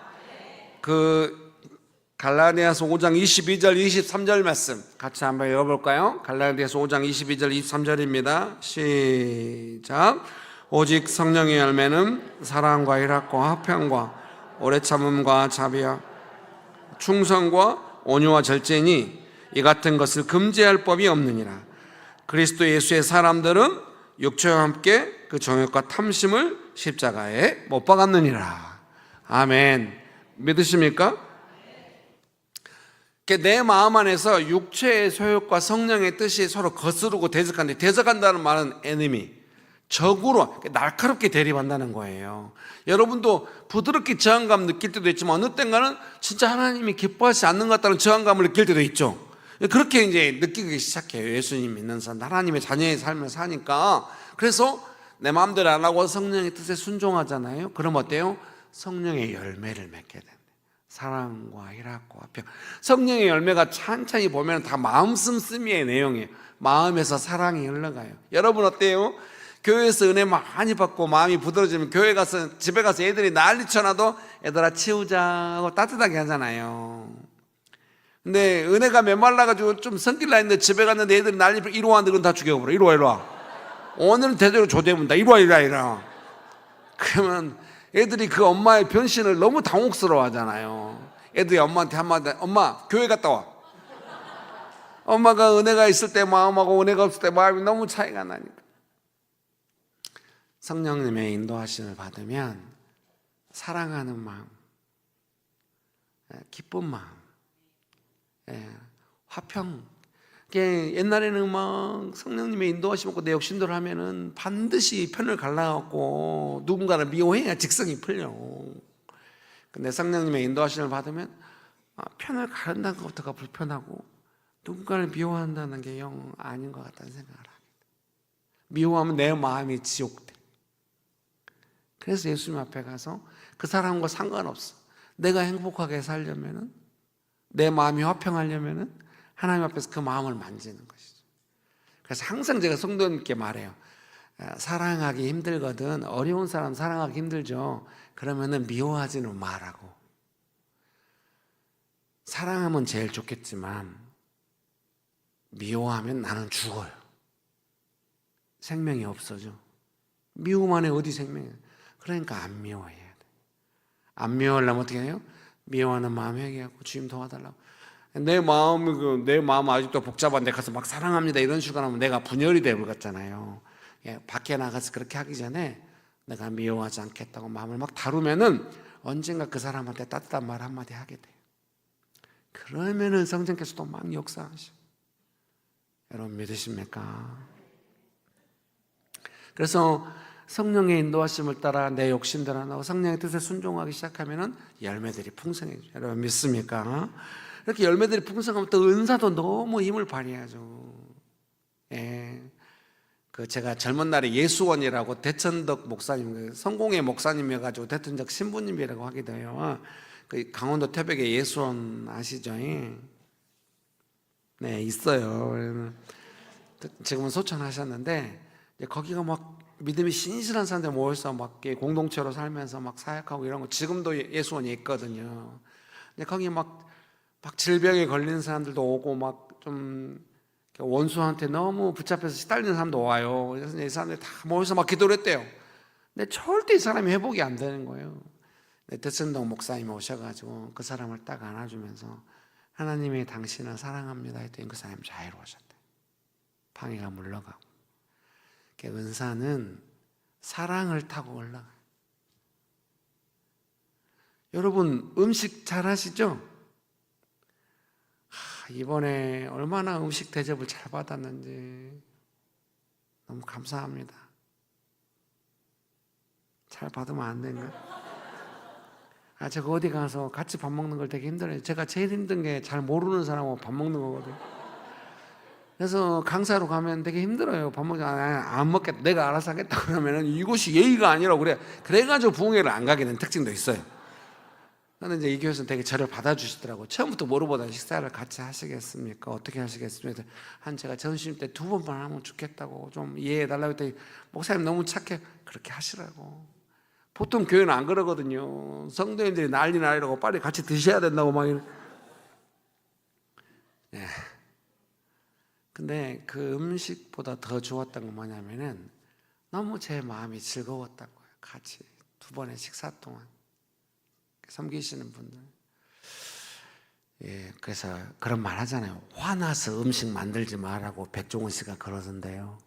갈라디아서 5장 22절 23절 말씀 같이 한번 읽어볼까요? 갈라디아서 5장 22절 23절입니다. 시작. 오직 성령의 열매는 사랑과 희락과 화평과 오래 참음과 자비와 충성과 온유와 절제니 이 같은 것을 금지할 법이 없느니라. 그리스도 예수의 사람들은 육체와 함께 그 정욕과 탐심을 십자가에 못 박았느니라. 아멘. 믿으십니까? 내 마음 안에서 육체의 소욕과 성령의 뜻이 서로 거스르고 대적하는데, 대적한다는 말은 enemy, 적으로 날카롭게 대립한다는 거예요. 여러분도 부드럽게 저항감 느낄 때도 있지만 어느 땐가는 진짜 하나님이 기뻐하지 않는 것 같다는 저항감을 느낄 때도 있죠. 그렇게 이제 느끼기 시작해요. 예수님 믿는 사람, 하나님의 자녀의 삶을 사니까. 그래서 내 마음대로 안 하고 성령의 뜻에 순종하잖아요. 그럼 어때요? 성령의 열매를 맺게 됩니다. 사랑과 희락과 화평. 성령의 열매가 찬찬히 보면 다 마음 씀씀이의 내용이에요. 마음에서 사랑이 흘러가요. 여러분 어때요? 교회에서 은혜 많이 받고 마음이 부드러지면 교회 가서 집에 가서 애들이 난리 쳐놔도 애들아 치우자 하고 따뜻하게 하잖아요. 근데 은혜가 메말라가지고 좀 성질나 있는데 집에 갔는데 애들이 난리 이리 와, 너는 다 죽여버려. 이리 와, 이리 와. 오늘은 제대로 조대문다. 이리 와, 이리 와, 이리 와. 그러면 애들이 그 엄마의 변신을 너무 당혹스러워 하잖아요. 애들이 엄마한테 한마디, 엄마 교회 갔다 와. 엄마가 은혜가 있을 때 마음하고 은혜가 없을 때 마음이 너무 차이가 나니까. 성령님의 인도하심을 받으면 사랑하는 마음, 기쁜 마음, 화평. 옛날에는 막 성령님의 인도하심 없고 내 욕심대로 하면은 반드시 편을 갈라갖고 누군가를 미워해야 직성이 풀려. 근데 성령님의 인도하심을 받으면 편을 가른다는 것부터가 불편하고 누군가를 미워한다는 게 영 아닌 것 같다는 생각을 합니다. 미워하면 내 마음이 지옥돼. 그래서 예수님 앞에 가서 그 사람과 상관없어. 내가 행복하게 살려면은, 내 마음이 화평하려면은 하나님 앞에서 그 마음을 만지는 것이죠. 그래서 항상 제가 성도님께 말해요. 사랑하기 힘들거든. 어려운 사람 사랑하기 힘들죠. 그러면은 미워하지는 말라고. 사랑하면 제일 좋겠지만 미워하면 나는 죽어요. 생명이 없어져. 미움 안에 어디 생명이야. 그러니까 안 미워해야 돼. 안 미워하려면 어떻게 해요? 미워하는 마음 회개하고 주님 도와달라고. 내 마음 아직도 복잡한데 가서 막 사랑합니다 이런 식으로 하면 내가 분열이 되고 같잖아요. 밖에 나가서 그렇게 하기 전에 내가 미워하지 않겠다고 마음을 막 다루면은 언젠가 그 사람한테 따뜻한 말 한마디 하게 돼요. 그러면은 성령께서도 막 역사하셔. 여러분 믿으십니까? 그래서 성령의 인도하심을 따라 내 욕심대로 안 하고 성령의 뜻에 순종하기 시작하면은 열매들이 풍성해져요. 여러분 믿습니까? 이렇게 열매들이 풍성하면 또 은사도 너무 힘을 발휘하죠. 제가 젊은 날에 예수원이라고 대천덕 목사님, 성공회 목사님이어가지고 대천덕 신부님이라고 하기도 해요. 그 강원도 태백에 예수원 아시죠? 네, 있어요. 지금은 소천하셨는데 거기가 막 믿음이 신실한 사람들 모여서 막 공동체로 살면서 막 사역하고 이런 거 지금도 예수원이 있거든요. 근데 거기 막 질병에 걸리는 사람들도 오고 막 좀 원수한테 너무 붙잡혀서 시달리는 사람도 와요. 그래서 이 사람들이 다 모여서 막 기도를 했대요. 근데 절대 이 사람이 회복이 안 되는 거예요. 대천동 목사님이 오셔가지고 그 사람을 딱 안아주면서 하나님이 당신을 사랑합니다 했더니 그 사람이 자유로워졌대. 방해가 물러가고. 은사는 사랑을 타고 올라가요. 여러분 음식 잘 하시죠? 이번에 얼마나 음식 대접을 잘 받았는지 너무 감사합니다. 잘 받으면 안 되는가? 제가 어디 가서 같이 밥 먹는 걸 되게 힘들어요. 제가 제일 힘든 게 잘 모르는 사람하고 밥 먹는 거거든요. 그래서 강사로 가면 되게 힘들어요. 밥 먹자. 안 먹겠다. 내가 알아서 하겠다. 그러면은 이것이 예의가 아니라고 그래. 그래가지고 부흥회를 안 가게 된 특징도 있어요. 근데 이제 이 교회에서는 되게 저를 받아주시더라고요. 처음부터 물어보다 식사를 같이 하시겠습니까? 어떻게 하시겠습니까? 제가 전심 때 2번만 하면 좋겠다고 좀 이해해달라고 했더니 목사님 너무 착해. 그렇게 하시라고. 보통 교회는 안 그러거든요. 성도님들이 난리라고 빨리 같이 드셔야 된다고 막 이런. 네. 근데 그 음식보다 더 좋았던 건 뭐냐면은 너무 제 마음이 즐거웠다고요. 같이 2번의 식사 동안 섬기시는 분들. 그래서 그런 말 하잖아요. 화나서 음식 만들지 말라고 백종원 씨가 그러던데요.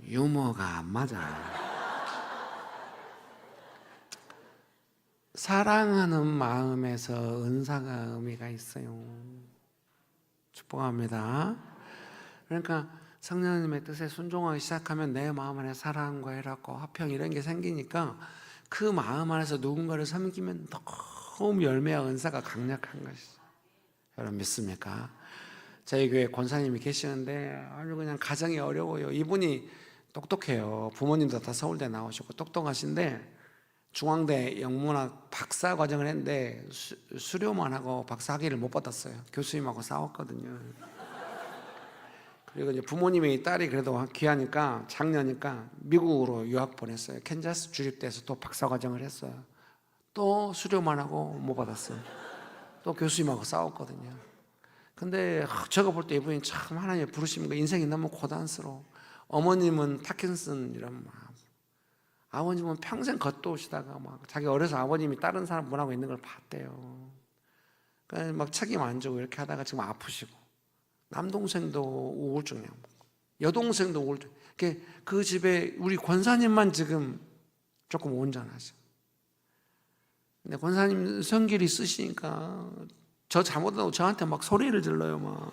유머가 안 맞아. 사랑하는 마음에서 은사가 의미가 있어요. 축복합니다. 그러니까 성령님의 뜻에 순종하기 시작하면 내 마음 안에 사랑과 희락과 화평 이런 게 생기니까 그 마음 안에서 누군가를 섬기면 너무 열매와 은사가 강력한 것이죠. 여러분 믿습니까? 저희 교회 권사님이 계시는데 아주 그냥 가정이 어려워요. 이분이 똑똑해요. 부모님도 다 서울대 나오셨고 똑똑하신데 중앙대 영문학 박사 과정을 했는데 수료만 하고 박사 학위를 못 받았어요. 교수님하고 싸웠거든요. 그리고 이제 부모님이 딸이 그래도 귀하니까 장녀니까 미국으로 유학 보냈어요. 캔자스 주립대에서 또 박사 과정을 했어요. 또 수료만 하고 못 받았어요. 또 교수님하고 싸웠거든요. 근데 제가 볼 때 이분이 참 하나님의 부르심과 인생이 너무 고단스러워. 어머님은 파킨슨 이런 아버님은 평생 겉도시다가 막 자기 어려서 아버님이 다른 사람 분하고 있는 걸 봤대요. 그러니까 막 책임 안 지고 이렇게 하다가 지금 아프시고, 남동생도 우울증이야, 여동생도 우울증. 그 집에 우리 권사님만 지금 조금 온전하죠. 근데 권사님 성질이 있으시니까 저 잘못하고 저한테 막 소리를 질러요, 막.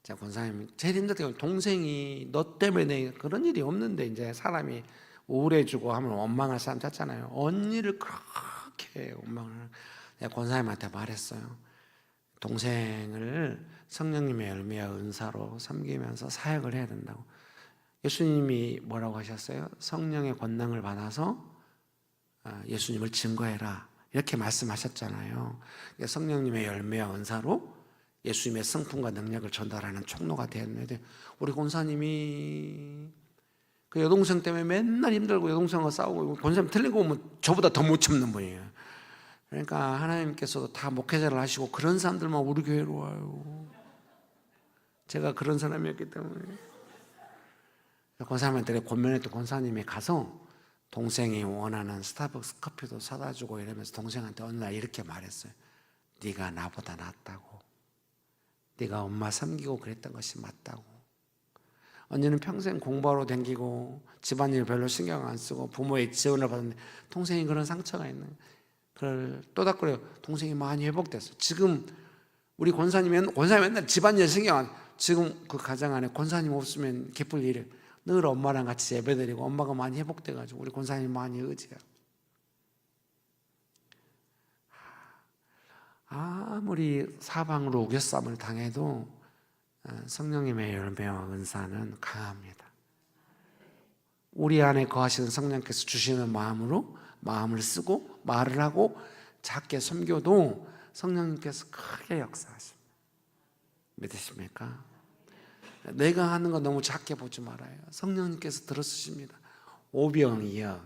자, 권사님 제일 힘들던 게 동생이 너 때문에 그런 일이 없는데 이제 사람이 우울해지고 하면 원망할 사람 찾잖아요. 언니를 그렇게 원망을. 내가 권사님한테 말했어요. 동생을 성령님의 열매와 은사로 섬기면서 사역을 해야 된다고. 예수님이 뭐라고 하셨어요? 성령의 권능을 받아서 예수님을 증거해라, 이렇게 말씀하셨잖아요. 성령님의 열매와 은사로 예수님의 성품과 능력을 전달하는 총로가 되었는데, 우리 권사님이 그 여동생 때문에 맨날 힘들고 여동생과 싸우고, 권사님 틀린 거 보면 저보다 더 못 참는 분이에요. 그러니까 하나님께서도 다 목회자를 하시고 그런 사람들만 우리 교회로 와요. 제가 그런 사람이었기 때문에. 권사님한테 권면했던 권사님이 가서 동생이 원하는 스타벅스 커피도 사다 주고 이러면서 동생한테 어느 날 이렇게 말했어요. 네가 나보다 낫다고. 네가 엄마 섬기고 그랬던 것이 맞다고. 언니는 평생 공부하러 다니고 집안일 별로 신경 안 쓰고 부모의 지원을 받았는데 동생이 그런 상처가 있는, 그걸 또닥거려요. 동생이 많이 회복됐어. 지금 우리 권사님 맨날 집안일 신경 안, 지금 그 가정 안에 권사님 없으면 기쁠 일이에요. 늘 엄마랑 같이 예배드리고 엄마가 많이 회복돼가지고 우리 권사님 많이 의지해요. 아무리 사방으로 우겨쌈을 당해도 성령님의 열매와 은사는 강합니다. 우리 안에 거하시는 성령께서 주시는 마음으로 마음을 쓰고 말을 하고 작게 섬겨도 성령님께서 크게 역사하십니다. 믿으십니까? 내가 하는 거 너무 작게 보지 말아요. 성령님께서 들어쓰십니다. 오병이어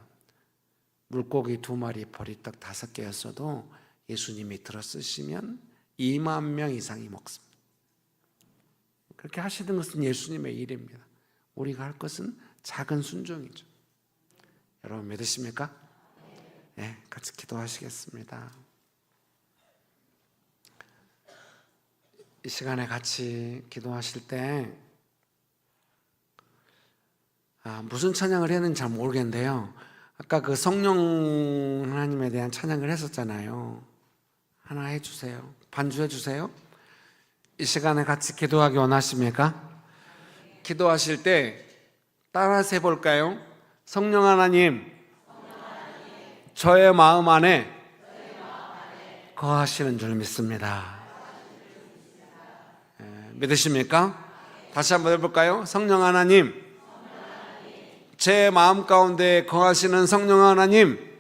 물고기 2마리 보리떡 5개였어도 예수님이 들어쓰시면 2만 명 이상이 먹습니다. 그렇게 하시는 것은 예수님의 일입니다. 우리가 할 것은 작은 순종이죠. 여러분 믿으십니까? 네, 같이 기도하시겠습니다. 이 시간에 같이 기도하실 때 무슨 찬양을 해야 하는지 잘 모르겠는데요, 아까 그 성령 하나님에 대한 찬양을 했었잖아요. 하나 해주세요. 반주해 주세요. 이 시간에 같이 기도하기 원하십니까? 기도하실 때 따라서 해볼까요? 성령 하나님, 저의 마음 안에 거하시는 줄 믿습니다. 믿으십니까? 다시 한번 해볼까요? 성령 하나님, 제 마음 가운데 거하시는 성령 하나님,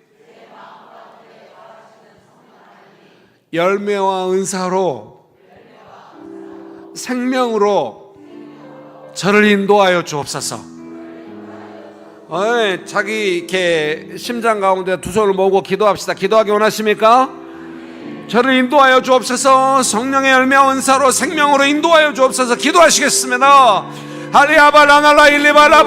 열매와 은사로 생명으로 저를 인도하여 주옵소서. 자기 이렇게 심장 가운데 두 손을 모으고 기도합시다. 기도하기 원하십니까? 저를 인도하여 주옵소서. 성령의 열매와 은사로 생명으로 인도하여 주옵소서. 기도하시겠습니다. 할리아발라날라 일리발라